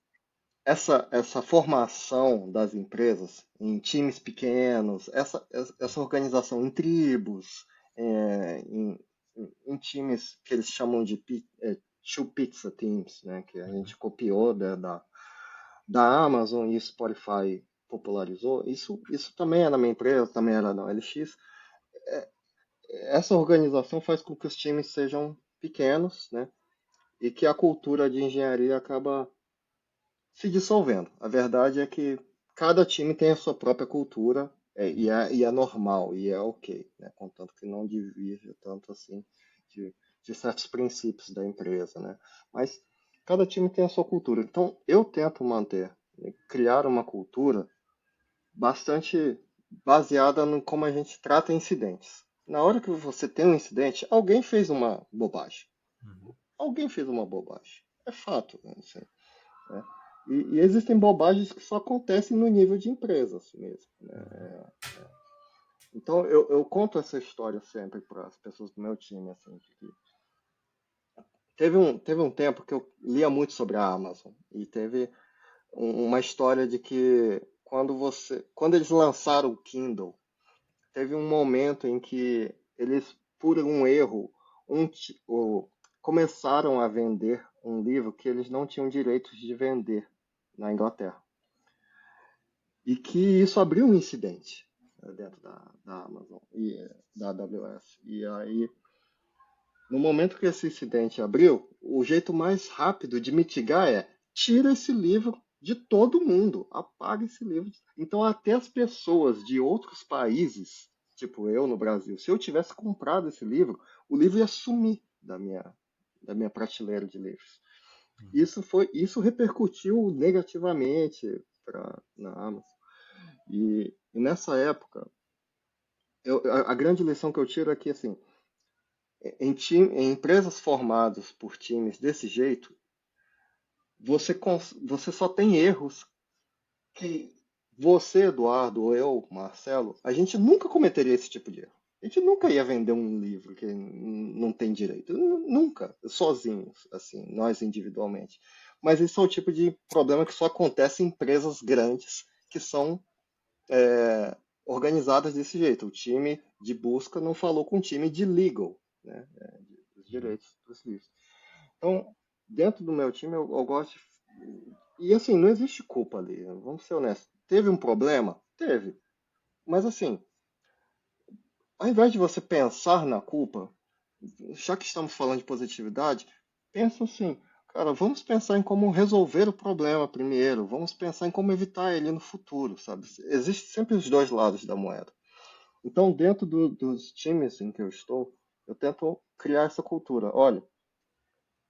essa formação das empresas em times pequenos, essa organização em tribos, em times que eles chamam de two pizza teams, né, que a gente copiou da Amazon e Spotify popularizou, isso também é na minha empresa, também era na OLX. Essa organização faz com que os times sejam pequenos, né, e que a cultura de engenharia acaba se dissolvendo. A verdade é que cada time tem a sua própria cultura e é normal e é ok, né? Contanto que não divirja tanto assim de, de certos princípios da empresa, né? Mas cada time tem a sua cultura. Então eu tento manter, né, criar uma cultura bastante baseada no como a gente trata incidentes. Na hora que você tem um incidente, alguém fez uma bobagem. Uhum. Alguém fez uma bobagem. É fato, né? Assim, né? E existem bobagens que só acontecem no nível de empresas mesmo, Uhum. né? Então eu conto essa história sempre para as pessoas do meu time, assim, de que teve um tempo que eu lia muito sobre a Amazon e teve uma história de que quando eles lançaram o Kindle, teve um momento em que eles, por um erro, começaram a vender um livro que eles não tinham direitos de vender na Inglaterra. E que isso abriu um incidente, né, dentro da Amazon e da AWS. E aí, no momento que esse incidente abriu, o jeito mais rápido de mitigar é tira esse livro de todo mundo, apaga esse livro. Então, até as pessoas de outros países, tipo eu no Brasil, se eu tivesse comprado esse livro, o livro ia sumir da minha prateleira de livros. Uhum. Isso repercutiu negativamente na Amazon. E nessa época, a grande lição que eu tiro é que, assim, Em empresas formadas por times desse jeito, você só tem erros que você, Eduardo, ou eu, Marcelo, a gente nunca cometeria esse tipo de erro. A gente nunca ia vender um livro que não tem direito. Nunca, sozinhos, assim, nós individualmente. Mas esse é o tipo de problema que só acontece em empresas grandes que são organizadas desse jeito. O time de busca não falou com o time de legal, né, dos direitos dos livros. Então, dentro do meu time, eu gosto de... E assim, não existe culpa ali, vamos ser honestos. Teve um problema? Teve. Mas assim, ao invés de você pensar na culpa, já que estamos falando de positividade, pensa assim, cara, vamos pensar em como resolver o problema primeiro, vamos pensar em como evitar ele no futuro, sabe? Existem sempre os dois lados da moeda. Então, dentro dos times em que eu estou, eu tento criar essa cultura. Olha,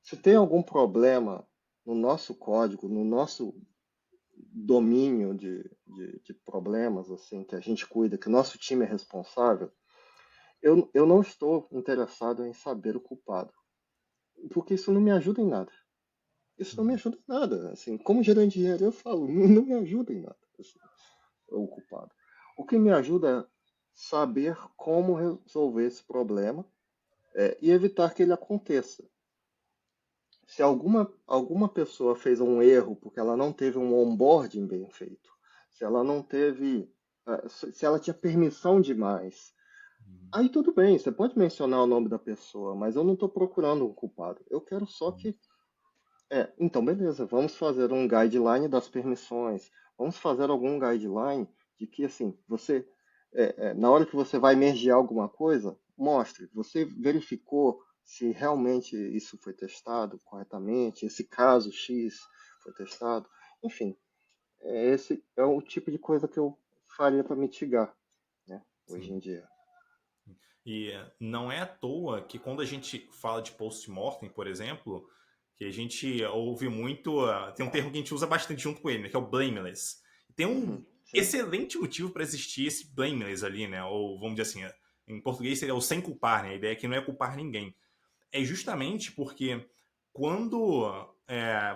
se tem algum problema no nosso código, no nosso domínio de problemas assim que a gente cuida, que o nosso time é responsável, eu não estou interessado em saber o culpado, porque isso não me ajuda em nada. Isso não me ajuda em nada. Assim, como gerente de engenharia, eu falo, não me ajuda em nada, assim, o culpado. O que me ajuda é saber como resolver esse problema e evitar que ele aconteça. Se alguma pessoa fez um erro porque ela não teve um onboarding bem feito, se ela não teve, se ela tinha permissão demais, aí tudo bem, você pode mencionar o nome da pessoa, mas eu não estou procurando um culpado. Eu quero só que, então beleza, vamos fazer um guideline das permissões, vamos fazer algum guideline de que assim, você, na hora que você vai mergear alguma coisa, mostre, você verificou se realmente isso foi testado corretamente, esse caso X foi testado, enfim, esse é o tipo de coisa que eu faria para mitigar, né, hoje Sim. em dia. E não é à toa que quando a gente fala de post-mortem, por exemplo, que a gente ouve muito. Tem um termo que a gente usa bastante junto com ele, né, que é o blameless. Tem um Sim. excelente motivo para existir esse blameless ali, né? Ou vamos dizer assim, em português seria o sem culpar, né? A ideia é que não é culpar ninguém. É justamente porque quando.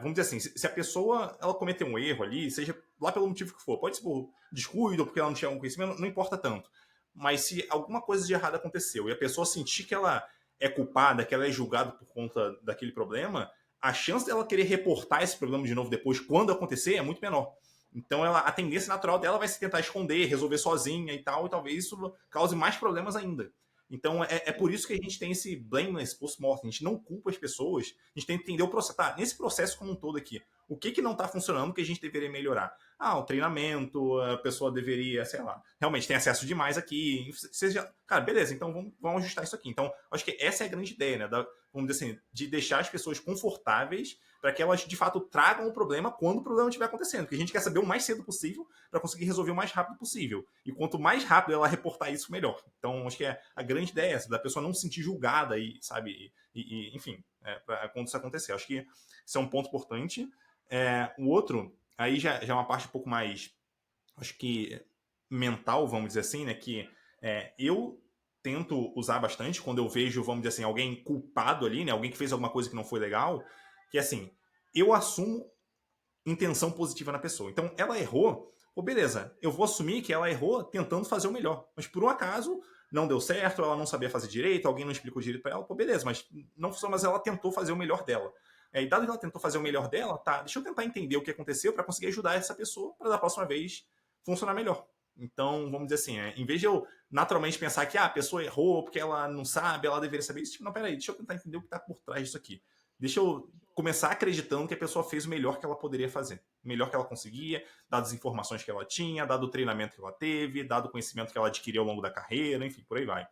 Vamos dizer assim, se a pessoa ela cometeu um erro ali, seja lá pelo motivo que for, pode ser por descuido ou porque ela não tinha algum conhecimento, não importa tanto. Mas se alguma coisa de errado aconteceu e a pessoa sentir que ela é culpada, que ela é julgada por conta daquele problema, a chance dela querer reportar esse problema de novo depois, quando acontecer, é muito menor. Então, a tendência natural dela vai se tentar esconder, resolver sozinha e tal, e talvez isso cause mais problemas ainda. Então, é por isso que a gente tem esse blameless post-mortem. A gente não culpa as pessoas, a gente tem que entender o processo. Tá, nesse processo como um todo aqui, o que não está funcionando que a gente deveria melhorar? O treinamento, a pessoa deveria, sei lá, realmente tem acesso demais aqui. Seja, cara, beleza, então vamos ajustar isso aqui. Então, acho que essa é a grande ideia, né? Vamos dizer assim, de deixar as pessoas confortáveis para que elas, de fato, tragam o problema quando o problema estiver acontecendo. Porque a gente quer saber o mais cedo possível para conseguir resolver o mais rápido possível. E quanto mais rápido ela reportar isso, melhor. Então, acho que a grande ideia é essa, da pessoa não se sentir julgada e, sabe, enfim, quando isso acontecer. Acho que isso é um ponto importante. O outro, aí já é uma parte um pouco mais, acho que mental, vamos dizer assim, né? Que eu tento usar bastante quando eu vejo, vamos dizer assim, alguém culpado ali, né? Alguém que fez alguma coisa que não foi legal, que assim, eu assumo intenção positiva na pessoa. Então, ela errou, pô, beleza, eu vou assumir que ela errou tentando fazer o melhor. Mas por um acaso, não deu certo, ela não sabia fazer direito, alguém não explicou direito para ela, pô, beleza, mas não funcionou, mas ela tentou fazer o melhor dela. E dado que ela tentou fazer o melhor dela, tá, deixa eu tentar entender o que aconteceu para conseguir ajudar essa pessoa para da próxima vez funcionar melhor. Então, vamos dizer assim, em vez de eu naturalmente pensar que a pessoa errou porque ela não sabe, ela deveria saber isso, tipo, não, peraí, deixa eu tentar entender o que está por trás disso aqui. Deixa eu começar acreditando que a pessoa fez o melhor que ela poderia fazer. O melhor que ela conseguia, dadas as informações que ela tinha, dado o treinamento que ela teve, dado o conhecimento que ela adquiriu ao longo da carreira, enfim, por aí vai.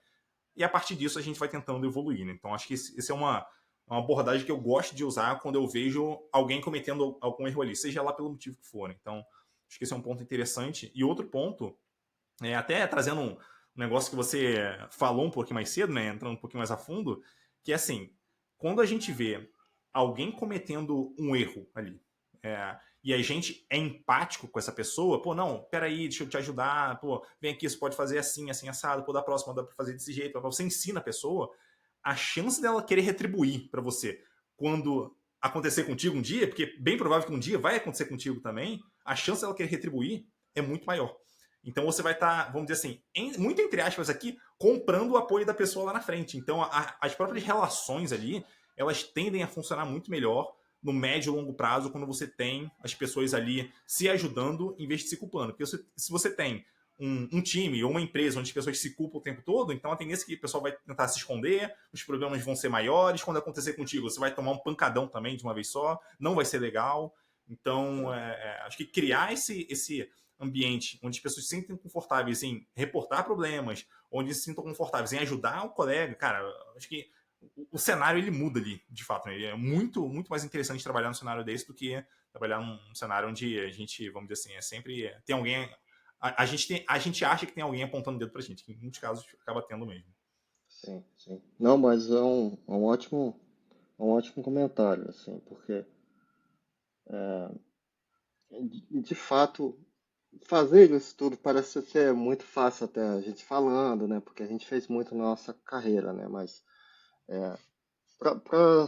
E a partir disso a gente vai tentando evoluir. Né? Então acho que esse é uma abordagem que eu gosto de usar quando eu vejo alguém cometendo algum erro ali, seja lá pelo motivo que for. Né? Então acho que esse é um ponto interessante. E outro ponto, até trazendo um negócio que você falou um pouquinho mais cedo, né, entrando um pouquinho mais a fundo, que é assim, quando a gente vê alguém cometendo um erro ali, e a gente é empático com essa pessoa, pô, não, peraí, deixa eu te ajudar, pô, vem aqui, você pode fazer assim, assim, assado, pô, da próxima dá pra fazer desse jeito, você ensina a pessoa, a chance dela querer retribuir para você quando acontecer contigo um dia, porque é bem provável que um dia vai acontecer contigo também, a chance dela querer retribuir é muito maior. Então você vai estar, vamos dizer assim, muito entre aspas aqui, comprando o apoio da pessoa lá na frente. Então as próprias relações ali, elas tendem a funcionar muito melhor no médio e longo prazo quando você tem as pessoas ali se ajudando em vez de se culpando. Porque se você tem um time ou uma empresa onde as pessoas se culpam o tempo todo, então a tendência é que o pessoal vai tentar se esconder, os problemas vão ser maiores, quando acontecer contigo você vai tomar um pancadão também de uma vez só, não vai ser legal. Então, acho que criar esse ambiente onde as pessoas se sentem confortáveis em reportar problemas, onde se sintam confortáveis em ajudar o colega, cara, acho que o cenário ele muda ali, de fato. Né? Ele é muito, muito mais interessante trabalhar num cenário desse do que trabalhar num cenário onde a gente, vamos dizer assim, sempre tem alguém. A gente acha que tem alguém apontando o dedo pra gente, que em muitos casos acaba tendo mesmo. Sim, sim. Não, mas é um ótimo comentário, assim, porque de fato fazer isso tudo parece ser muito fácil até a gente falando, né? Porque a gente fez muito na nossa carreira, né? Mas para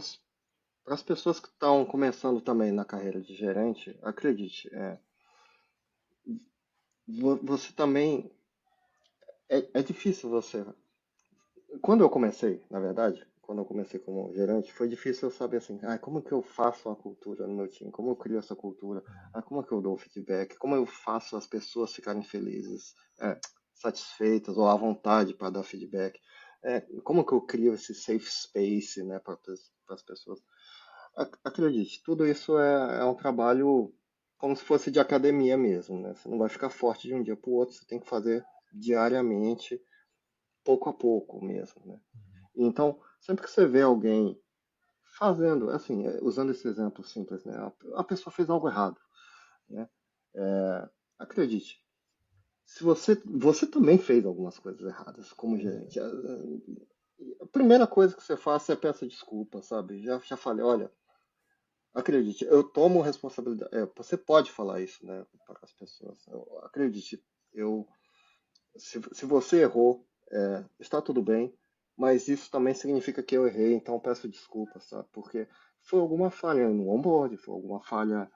as pessoas que estão começando também na carreira de gerente, acredite, você também é difícil você. Quando eu comecei, na verdade, quando eu comecei como gerente, foi difícil eu saber assim, como que eu faço uma cultura no meu time, como eu crio essa cultura, como que eu dou feedback, como eu faço as pessoas ficarem felizes, satisfeitas ou à vontade para dar feedback, como que eu crio esse safe space, né, para as pessoas. Acredite, tudo isso é um trabalho como se fosse de academia mesmo, né? Você não vai ficar forte de um dia para o outro, você tem que fazer diariamente, pouco a pouco mesmo, né? Então, sempre que você vê alguém fazendo, assim, usando esse exemplo simples, né? A pessoa fez algo errado, né? Acredite, se você também fez algumas coisas erradas como gerente. A primeira coisa que você faz é peça desculpa, sabe? Já falei, olha, acredite, eu tomo responsabilidade. Você pode falar isso, né, para as pessoas. Acredite, eu, se você errou, está tudo bem, mas isso também significa que eu errei, então eu peço desculpas, sabe? Porque foi alguma falha no onboard, foi alguma falha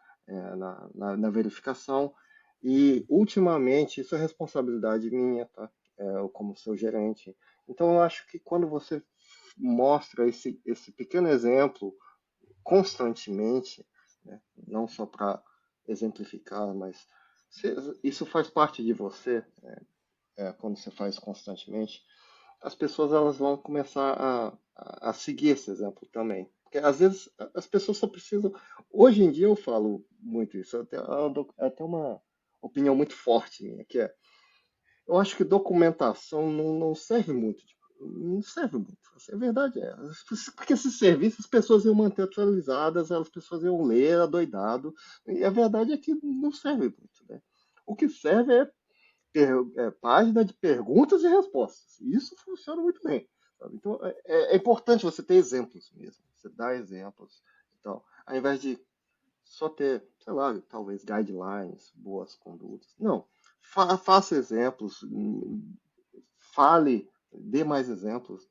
na verificação, e ultimamente isso é responsabilidade minha, tá? Eu como seu gerente. Então eu acho que quando você mostra esse pequeno exemplo constantemente, né? Não só para exemplificar, mas isso faz parte de você, quando você faz constantemente, as pessoas elas vão começar a seguir esse exemplo também. Porque às vezes as pessoas só precisam. Hoje em dia eu falo muito isso, até uma opinião muito forte minha, que eu acho que documentação não serve muito. Não serve muito. Assim, a verdade é. Porque esses serviços as pessoas iam manter atualizadas, as pessoas iam ler adoidado. E a verdade é que não serve muito. Né? O que serve página de perguntas e respostas. Isso funciona muito bem. Sabe? Então, é importante você ter exemplos mesmo. Você dar exemplos. Então, ao invés de só ter, sei lá, talvez guidelines, boas condutas. Não. Faça exemplos, fale, dê mais exemplos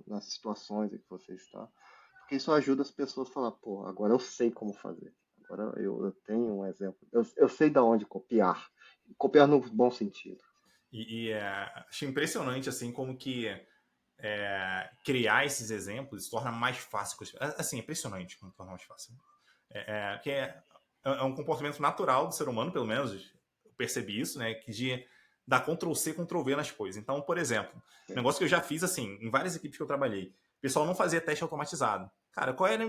nas situações em que você está. Porque isso ajuda as pessoas a falar, pô, agora eu sei como fazer. Agora eu tenho um exemplo. Eu sei da onde copiar. Copiar no bom sentido. Acho impressionante assim como que criar esses exemplos se torna mais fácil. Assim, é impressionante como torna mais fácil. Que é um comportamento natural do ser humano, pelo menos, eu percebi isso, né? Que de dar Ctrl+C, Ctrl+V nas coisas. Então, por exemplo, um Sim. negócio que eu já fiz assim, em várias equipes que eu trabalhei, o pessoal não fazia teste automatizado. Cara, qual era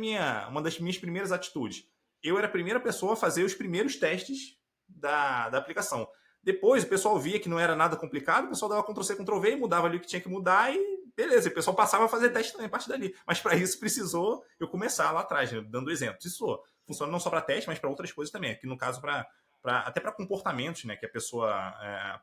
uma das minhas primeiras atitudes? Eu era a primeira pessoa a fazer os primeiros testes da aplicação. Depois, o pessoal via que não era nada complicado, o pessoal dava Ctrl+C, Ctrl+V, mudava ali o que tinha que mudar e beleza, o pessoal passava a fazer teste também a partir dali. Mas para isso precisou eu começar lá atrás, né, dando exemplos. Isso funciona não só para teste, mas para outras coisas também. Aqui no caso, até para comportamentos, né, que a pessoa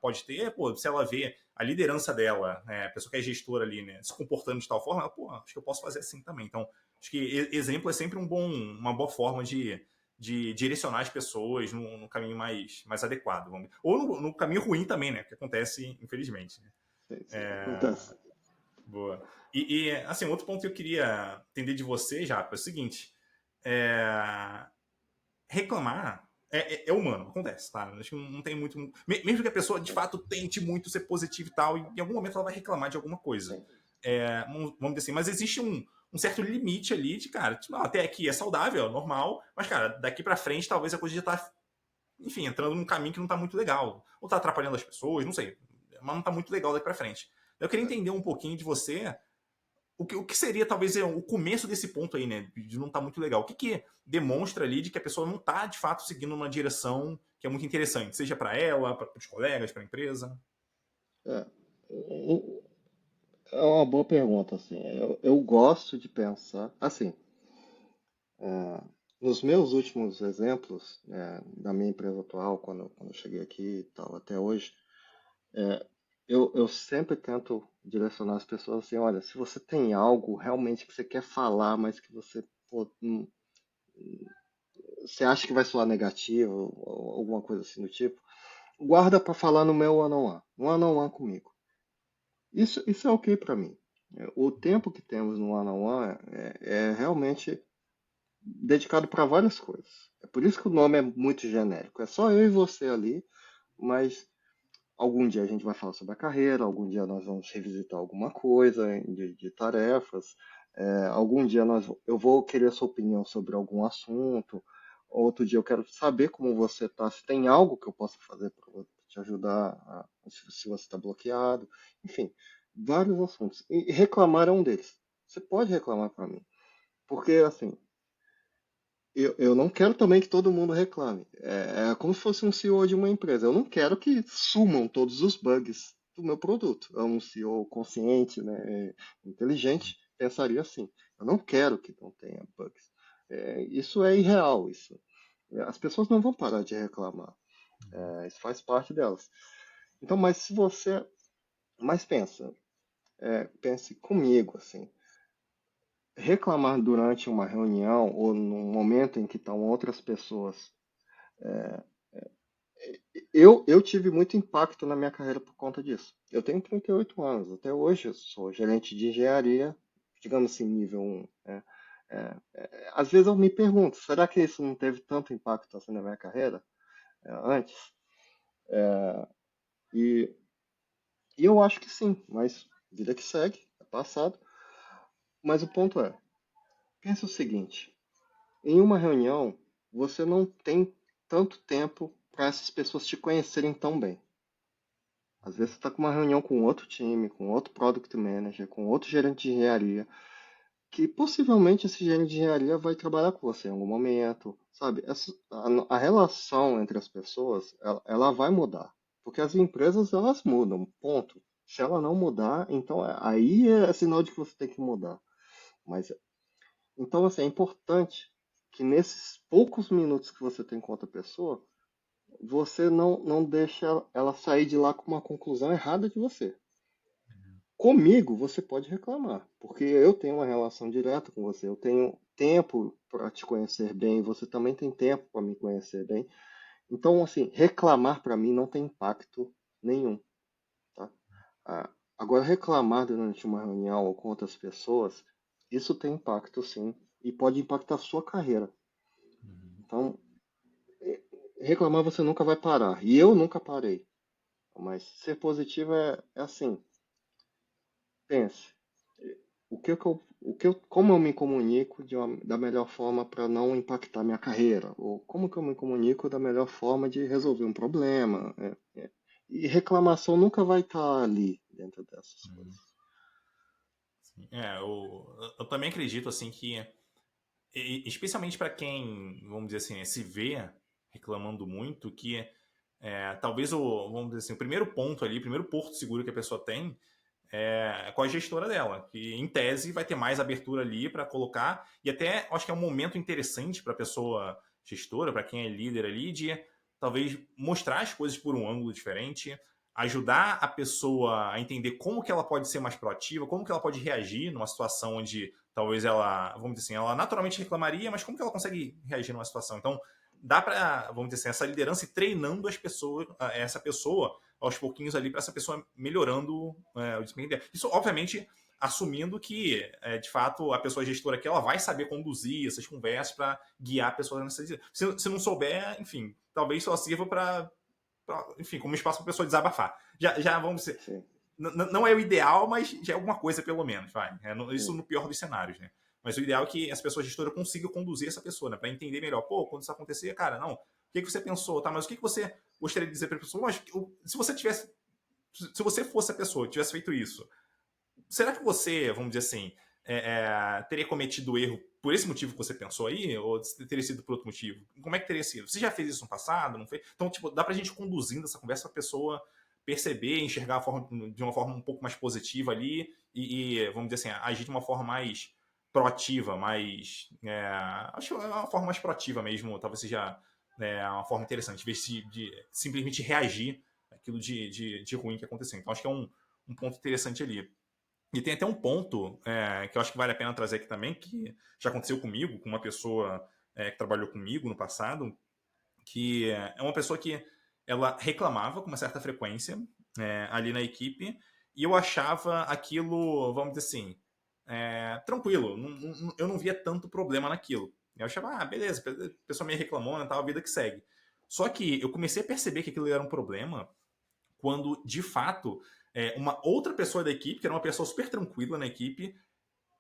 pode ter, pô, se ela vê a liderança dela, né, a pessoa que é gestora ali, né, se comportando de tal forma, ela, pô, acho que eu posso fazer assim também. Então, acho que exemplo é sempre uma boa forma de direcionar as pessoas no caminho mais adequado. Ou no caminho ruim também, né, que acontece, infelizmente. Né? Sim, sim, acontece. Boa. Assim, outro ponto que eu queria entender de você, já, é o seguinte: é, reclamar é humano, acontece, tá? Acho que não tem muito. Mesmo que a pessoa de fato tente muito ser positiva e tal, em algum momento ela vai reclamar de alguma coisa. Sim. Vamos dizer assim, mas existe um certo limite ali de, cara, tipo, não, até aqui é saudável, é normal, mas, cara, daqui pra frente talvez a coisa já tá, enfim, entrando num caminho que não tá muito legal. Ou tá atrapalhando as pessoas, não sei. Mas não tá muito legal daqui pra frente. Eu queria entender um pouquinho de você o que seria talvez o começo desse ponto aí, né? De não estar muito legal. O que demonstra ali de que a pessoa não está de fato seguindo uma direção que é muito interessante, seja para ela, para os colegas, para a empresa? É, é uma boa pergunta, assim. Eu gosto de pensar, assim, é, nos meus últimos exemplos, da minha empresa atual, quando eu cheguei aqui e tal, até hoje, eu sempre tento direcionar as pessoas assim, olha, se você tem algo realmente que você quer falar, mas que você, pô, você acha que vai soar negativo, ou alguma coisa assim do tipo, guarda para falar no meu one-on-one, no one-on-one comigo. Isso é ok para mim. O tempo que temos no one-on-one é realmente dedicado para várias coisas. É por isso que o nome é muito genérico. É só eu e você ali, mas algum dia a gente vai falar sobre a carreira, algum dia nós vamos revisitar alguma coisa de tarefas, algum dia eu vou querer sua opinião sobre algum assunto, outro dia eu quero saber como você está, se tem algo que eu possa fazer para te ajudar, se você está bloqueado, enfim, vários assuntos. E reclamar é um deles. Você pode reclamar para mim, porque assim, eu não quero também que todo mundo reclame. É como se fosse um CEO de uma empresa. Eu não quero que sumam todos os bugs do meu produto. Um CEO consciente, né, inteligente, pensaria assim. Eu não quero que não tenha bugs. Isso é irreal. As pessoas não vão parar de reclamar. Isso faz parte delas. Então, mas se você. Mas pense comigo, assim. Reclamar durante uma reunião ou num momento em que estão outras pessoas. Eu tive muito impacto na minha carreira por conta disso. Eu tenho 38 anos, até hoje eu sou gerente de engenharia, digamos assim, nível 1. Às vezes eu me pergunto, será que isso não teve tanto impacto assim na minha carreira antes? E, e eu acho que sim, mas vida que segue, é passado. Mas o ponto é, pensa o seguinte, em uma reunião, você não tem tanto tempo para essas pessoas te conhecerem tão bem. Às vezes você está com uma reunião com outro time, com outro product manager, com outro gerente de engenharia, que possivelmente esse gerente de engenharia vai trabalhar com você em algum momento, sabe? A relação entre as pessoas, ela vai mudar, porque as empresas elas mudam, ponto. Se ela não mudar, então aí é sinal de que você tem que mudar. Mas então assim, é importante que nesses poucos minutos que você tem com outra pessoa, você não deixa ela sair de lá com uma conclusão errada de você. Comigo você pode reclamar, porque eu tenho uma relação direta com você, eu tenho tempo para te conhecer bem, você também tem tempo para me conhecer bem. Então, assim, reclamar para mim não tem impacto nenhum, tá? Agora, reclamar durante uma reunião ou com outras pessoas, isso tem impacto sim, e pode impactar a sua carreira. Então, reclamar você nunca vai parar, e eu nunca parei. Mas ser positivo é assim, pense. Como eu me comunico da melhor forma para não impactar minha carreira? Ou como que eu me comunico da melhor forma de resolver um problema? E reclamação nunca vai estar ali dentro dessas coisas. Eu também acredito assim que, especialmente para quem, vamos dizer assim, né, se vê reclamando muito, que talvez vamos dizer assim, o primeiro ponto ali, o primeiro porto seguro que a pessoa tem com a gestora dela, que em tese vai ter mais abertura ali para colocar, e até acho que é um momento interessante para a pessoa gestora, para quem é líder ali, de talvez mostrar as coisas por um ângulo diferente, ajudar a pessoa a entender como que ela pode ser mais proativa, como que ela pode reagir numa situação onde talvez ela, vamos dizer assim, ela naturalmente reclamaria, mas como que ela consegue reagir numa situação? Então, dá para, vamos dizer assim, essa liderança e treinando as pessoas, essa pessoa aos pouquinhos ali para essa pessoa melhorando o desempenho dela. Isso, obviamente, assumindo que, de fato, a pessoa gestora aqui ela vai saber conduzir essas conversas para guiar a pessoa nessa. Se não souber, enfim, talvez só sirva para, enfim, como espaço para a pessoa desabafar. Já vamos dizer, Sim, não é o ideal, mas já é alguma coisa pelo menos, vai. Isso sim, no pior dos cenários, né? Mas o ideal é que as pessoas gestoras consigam conduzir essa pessoa, né? Para entender melhor. Pô, quando isso acontecer, cara, não. O que você pensou, tá? Mas o que você gostaria de dizer para a pessoa? Mas se você tivesse, se você fosse a pessoa, tivesse feito isso, será que você, vamos dizer assim, teria cometido o erro por esse motivo que você pensou aí? Ou teria sido por outro motivo? Como é que teria sido? Você já fez isso no passado? Não fez? Então, tipo, dá pra gente conduzindo essa conversa pra pessoa perceber, enxergar de uma forma um pouco mais positiva ali vamos dizer assim, agir de uma forma mais proativa, mais. Acho que é uma forma mais proativa mesmo, talvez seja uma forma interessante, em vez de simplesmente reagir àquilo de ruim que aconteceu. Então, acho que é um ponto interessante ali. E tem até um ponto que eu acho que vale a pena trazer aqui também, que já aconteceu comigo, com uma pessoa que trabalhou comigo no passado, que é uma pessoa que ela reclamava com uma certa frequência ali na equipe, e eu achava aquilo, vamos dizer assim, tranquilo, eu não via tanto problema naquilo. Eu achava, beleza, a pessoa meio reclamou, né, tal, a vida que segue. Só que eu comecei a perceber que aquilo era um problema quando, de fato, uma outra pessoa da equipe, que era uma pessoa super tranquila na equipe,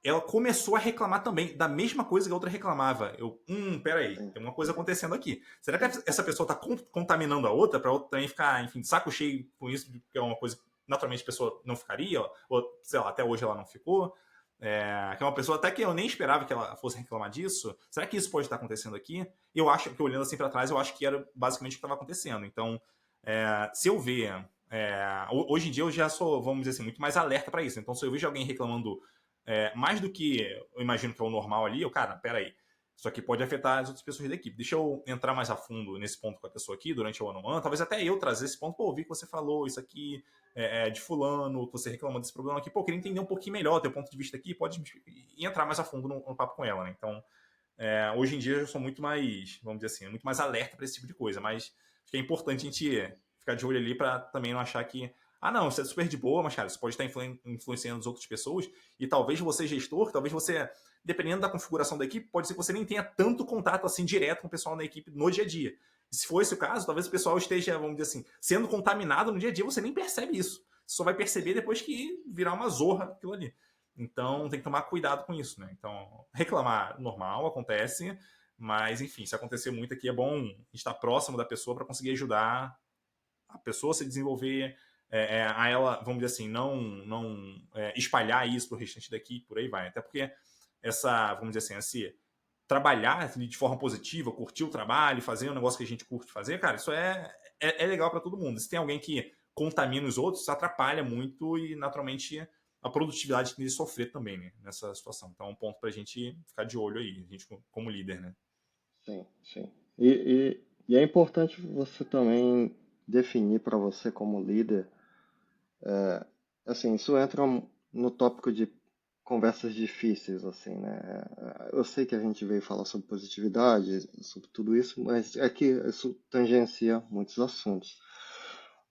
ela começou a reclamar também da mesma coisa que a outra reclamava. Peraí, sim, tem uma coisa acontecendo aqui. Será que essa pessoa está contaminando a outra para a outra também ficar, enfim, de saco cheio com isso, que é uma coisa que naturalmente a pessoa não ficaria, ou sei lá, até hoje ela não ficou? Que é uma pessoa até que eu nem esperava que ela fosse reclamar disso. Será que isso pode estar acontecendo aqui? Eu acho que, olhando assim para trás, eu acho que era basicamente o que estava acontecendo. Então, se eu ver. Hoje em dia eu já sou, vamos dizer assim, muito mais alerta para isso. Então, se eu vejo alguém reclamando mais do que eu imagino que é o normal ali, cara, peraí. Isso aqui pode afetar as outras pessoas da equipe. Deixa eu entrar mais a fundo nesse ponto com a pessoa aqui durante o ano. Talvez até eu trazer esse ponto. Pô, ouvi que você falou isso aqui de fulano, que você reclamou desse problema aqui. Pô, queria entender um pouquinho melhor o teu ponto de vista aqui. Pode entrar mais a fundo no papo com ela, né? Então, hoje em dia eu sou muito mais, vamos dizer assim, muito mais alerta para esse tipo de coisa. Mas acho que é importante a gente ficar de olho ali para também não achar que não, isso é super de boa, mas, cara, isso pode estar influenciando as outras pessoas. E talvez você, gestor, talvez você, dependendo da configuração da equipe, pode ser que você nem tenha tanto contato assim direto com o pessoal da equipe no dia a dia. E se for esse o caso, talvez o pessoal esteja, vamos dizer assim, sendo contaminado no dia a dia, você nem percebe isso. Você só vai perceber depois que virar uma zorra aquilo ali. Então tem que tomar cuidado com isso, né? Então, reclamar normal, acontece, mas enfim, se acontecer muito aqui, é bom estar próximo da pessoa para conseguir ajudar a pessoa a se desenvolver, a ela, vamos dizer assim, não espalhar isso para o restante daqui, por aí vai. Até porque vamos dizer assim, trabalhar de forma positiva, curtir o trabalho, fazer um negócio que a gente curte fazer, cara, isso é legal para todo mundo. Se tem alguém que contamina os outros, isso atrapalha muito e, naturalmente, a produtividade tem de sofrer também, né, nessa situação. Então, é um ponto para a gente ficar de olho aí, a gente como líder, né? sim, sim. E é importante você também definir para você como líder, assim, isso entra no tópico de conversas difíceis, assim, né? Eu sei que a gente veio falar sobre positividade, sobre tudo isso, mas é que isso tangencia muitos assuntos.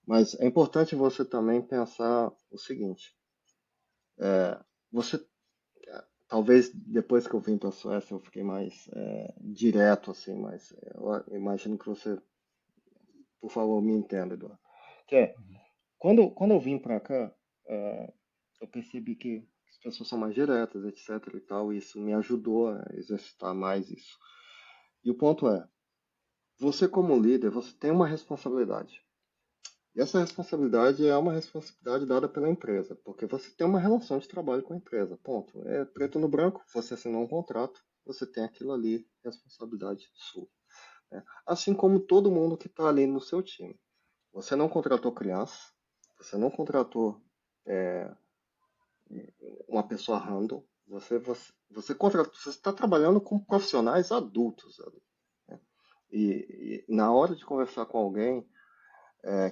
Mas é importante você também pensar o seguinte: você, talvez depois que eu vim para a Suécia eu fiquei mais direto, assim, mas eu imagino que você, por favor, me entenda, Eduardo. Que é, quando eu vim para cá, eu percebi que as pessoas são mais diretas, etc e tal, e isso me ajudou a exercitar mais isso. E o ponto é, você como líder, você tem uma responsabilidade. E essa responsabilidade é uma responsabilidade dada pela empresa, porque você tem uma relação de trabalho com a empresa, ponto. É preto no branco, você assinou um contrato, você tem aquilo ali, responsabilidade sua, né? Assim como todo mundo que está ali no seu time. Você não contratou criança, você não contratou uma pessoa random, você contratou, você está trabalhando com profissionais adultos ali, né? E na hora de conversar com alguém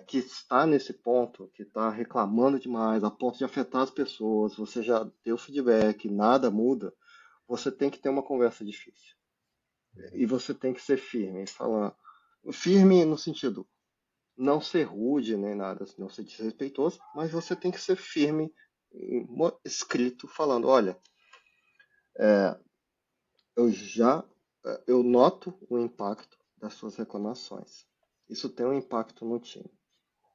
que está nesse ponto, que está reclamando demais, a ponto de afetar as pessoas, você já deu feedback, nada muda, você tem que ter uma conversa difícil. E você tem que ser firme, falar. Firme no sentido, não ser rude nem nada, não ser desrespeitoso, mas você tem que ser firme escrito falando, olha, eu já eu noto o impacto das suas reclamações. Isso tem um impacto no time.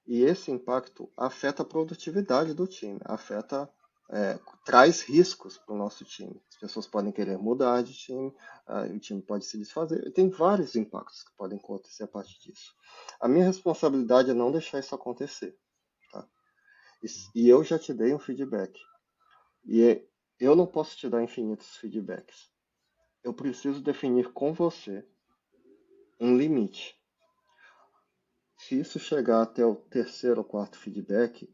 E esse impacto afeta a produtividade do time, traz riscos para o nosso time. As pessoas podem querer mudar de time, o time pode se desfazer. Tem vários impactos que podem acontecer a partir disso. A minha responsabilidade é não deixar isso acontecer. Tá? E eu já te dei um feedback. E eu não posso te dar infinitos feedbacks. Eu preciso definir com você um limite. Se isso chegar até o terceiro ou quarto feedback,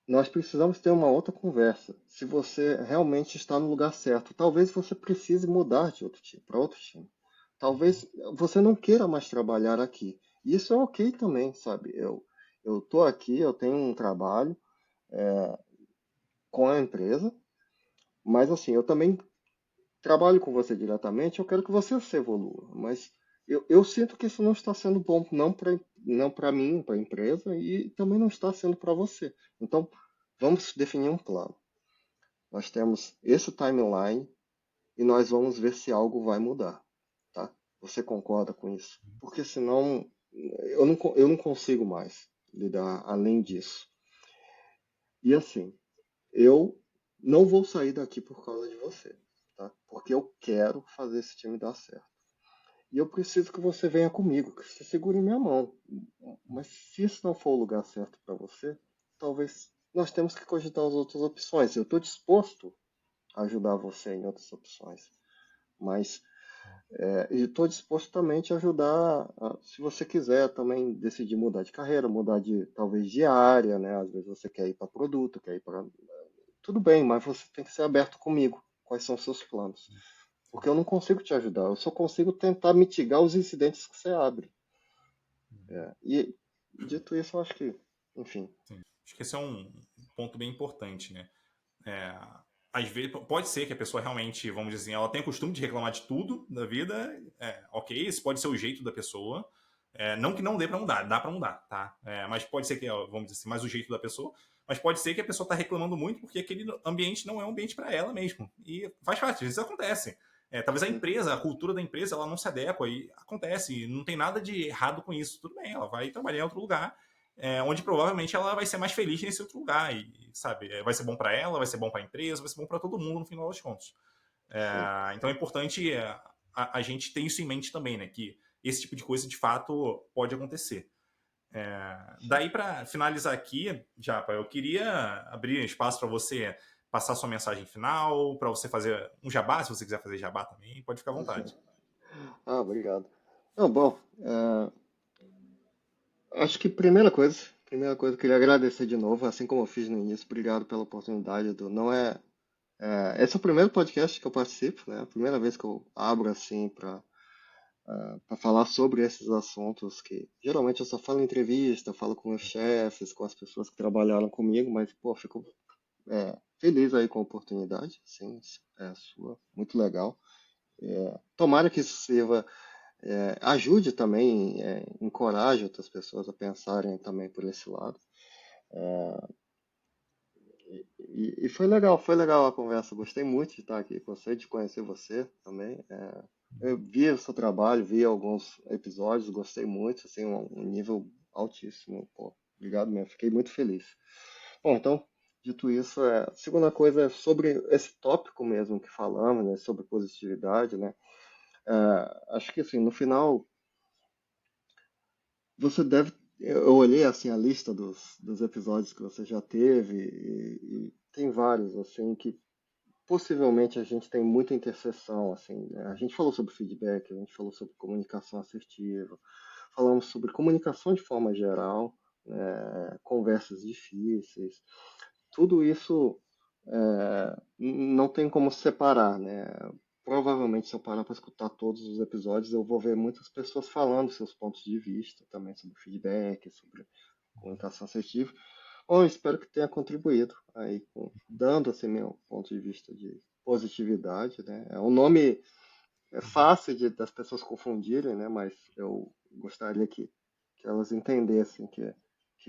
nós precisamos ter uma outra conversa. Se você realmente está no lugar certo, talvez você precise mudar de outro time, para outro time. Talvez você não queira mais trabalhar aqui. Isso é ok também, sabe? Eu tô aqui, eu tenho um trabalho com a empresa, mas assim, eu também trabalho com você diretamente, eu quero que você se evolua. Mas eu sinto que isso não está sendo bom, não para mim, para a empresa, e também não está sendo para você. Então, vamos definir um plano. Nós temos esse timeline e nós vamos ver se algo vai mudar, tá? Você concorda com isso? Porque senão eu não consigo mais lidar além disso. E assim, eu não vou sair daqui por causa de você, tá? Porque eu quero fazer esse time dar certo. E eu preciso que você venha comigo, que você segure minha mão. Mas se isso não for o lugar certo para você, talvez nós temos que cogitar as outras opções. Eu estou disposto a ajudar você em outras opções, mas e estou disposto também a te ajudar, se você quiser também decidir mudar de carreira, mudar de talvez de área, né? Às vezes você quer ir para produto, quer ir para tudo bem, mas você tem que ser aberto comigo. Quais são os seus planos? Porque eu não consigo te ajudar, eu só consigo tentar mitigar os incidentes que você abre. E dito isso, eu acho que, enfim. Sim. Acho que esse é um ponto bem importante, né? É, às vezes, pode ser que a pessoa realmente, vamos dizer, ela tenha costume de reclamar de tudo da vida. Ok, esse pode ser o jeito da pessoa. Não que não dê para mudar, dá para mudar, tá? Mas pode ser que, vamos dizer assim, mais o jeito da pessoa. Mas pode ser que a pessoa está reclamando muito porque aquele ambiente não é um ambiente para ela mesmo. E faz parte, às vezes acontece. Talvez a empresa, a cultura da empresa, ela não se adequa e acontece. E não tem nada de errado com isso. Tudo bem, ela vai trabalhar em outro lugar onde provavelmente ela vai ser mais feliz nesse outro lugar. E, sabe, vai ser bom para ela, vai ser bom para a empresa, vai ser bom para todo mundo no final das contas. Sim. Então é importante a gente ter isso em mente também, né? Que esse tipo de coisa de fato pode acontecer. Daí, para finalizar aqui, Japa, eu queria abrir espaço para você passar sua mensagem final, para você fazer um jabá, se você quiser fazer jabá também, pode ficar à vontade. Obrigado. Não, bom, acho que primeira coisa, eu queria agradecer de novo, assim como eu fiz no início, obrigado pela oportunidade não esse é o primeiro podcast que eu participo, né? A primeira vez que eu abro assim para falar sobre esses assuntos que geralmente eu só falo em entrevista, falo com meus chefes, com as pessoas que trabalharam comigo, mas pô, fico feliz aí com a oportunidade, sim, é sua, muito legal. Tomara que isso sirva ajude também, encoraje outras pessoas a pensarem também por esse lado. E foi legal a conversa. Gostei muito de estar aqui com você, de conhecer você também. Eu vi o seu trabalho, vi alguns episódios, gostei muito, assim, um nível altíssimo. Pô, obrigado mesmo, fiquei muito feliz. Bom, então, dito isso, a segunda coisa é sobre esse tópico mesmo que falamos, né, sobre positividade, né? Acho que assim, no final você deve. Eu olhei assim a lista dos episódios que você já teve e tem vários assim que possivelmente a gente tem muita interseção assim, né? A gente falou sobre feedback, a gente falou sobre comunicação assertiva, falamos sobre comunicação de forma geral, né? Conversas difíceis, tudo isso não tem como separar, né? Provavelmente, se eu parar para escutar todos os episódios, eu vou ver muitas pessoas falando seus pontos de vista também sobre feedback, sobre comunicação assertiva. Bom, eu espero que tenha contribuído aí, dando assim meu ponto de vista de positividade, né? É um nome fácil das pessoas confundirem, né? Mas eu gostaria que elas entendessem que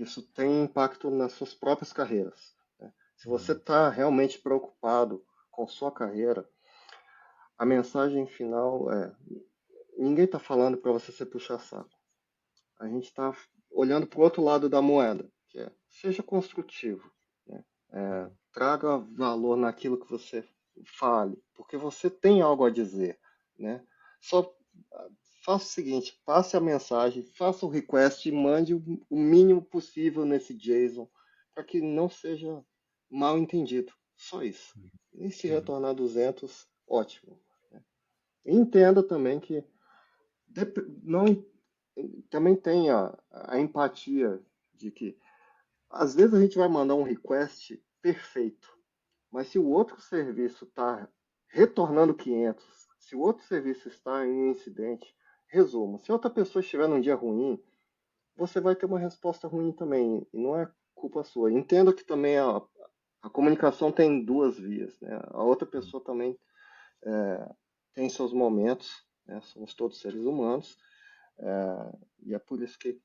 isso tem impacto nas suas próprias carreiras, né? Se você está realmente preocupado com sua carreira, a mensagem final é: ninguém está falando para você se puxar saco. A gente está olhando para o outro lado da moeda, que é: seja construtivo, né? Traga valor naquilo que você fale, porque você tem algo a dizer, né? Só faça o seguinte: passe a mensagem, faça o request e mande o mínimo possível nesse JSON para que não seja mal entendido. Só isso. E se Uhum. retornar 200, ótimo. E entenda também que não, também tem a empatia de que às vezes a gente vai mandar um request perfeito, mas se o outro serviço está retornando 500, se o outro serviço está em um incidente, resuma. Se outra pessoa estiver num dia ruim, você vai ter uma resposta ruim também, e não é culpa sua. Entenda que também a comunicação tem duas vias, né? A outra pessoa também tem seus momentos, né? Somos todos seres humanos, e é por isso que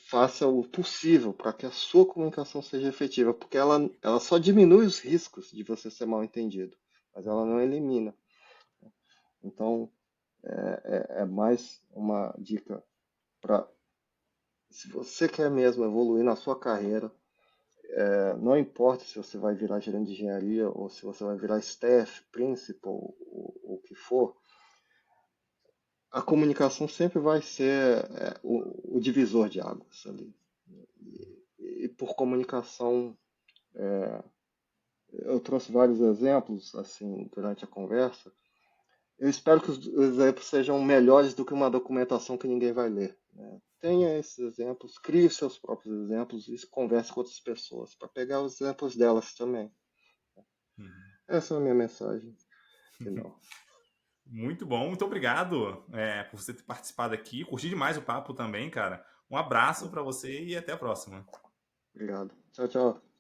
faça o possível para que a sua comunicação seja efetiva, porque ela só diminui os riscos de você ser mal entendido, mas ela não elimina. Então, é mais uma dica para, se você quer mesmo evoluir na sua carreira, não importa se você vai virar gerente de engenharia ou se você vai virar staff, principal, o que for, a comunicação sempre vai ser o divisor de águas ali. E por comunicação, eu trouxe vários exemplos assim durante a conversa. Eu espero que os exemplos sejam melhores do que uma documentação que ninguém vai ler, né? Tenha esses exemplos, crie os seus próprios exemplos e converse com outras pessoas para pegar os exemplos delas também. Uhum. Essa é a minha mensagem final. Muito bom, muito obrigado por você ter participado aqui. Curti demais o papo também, cara. Um abraço para você e até a próxima. Obrigado. Tchau, tchau.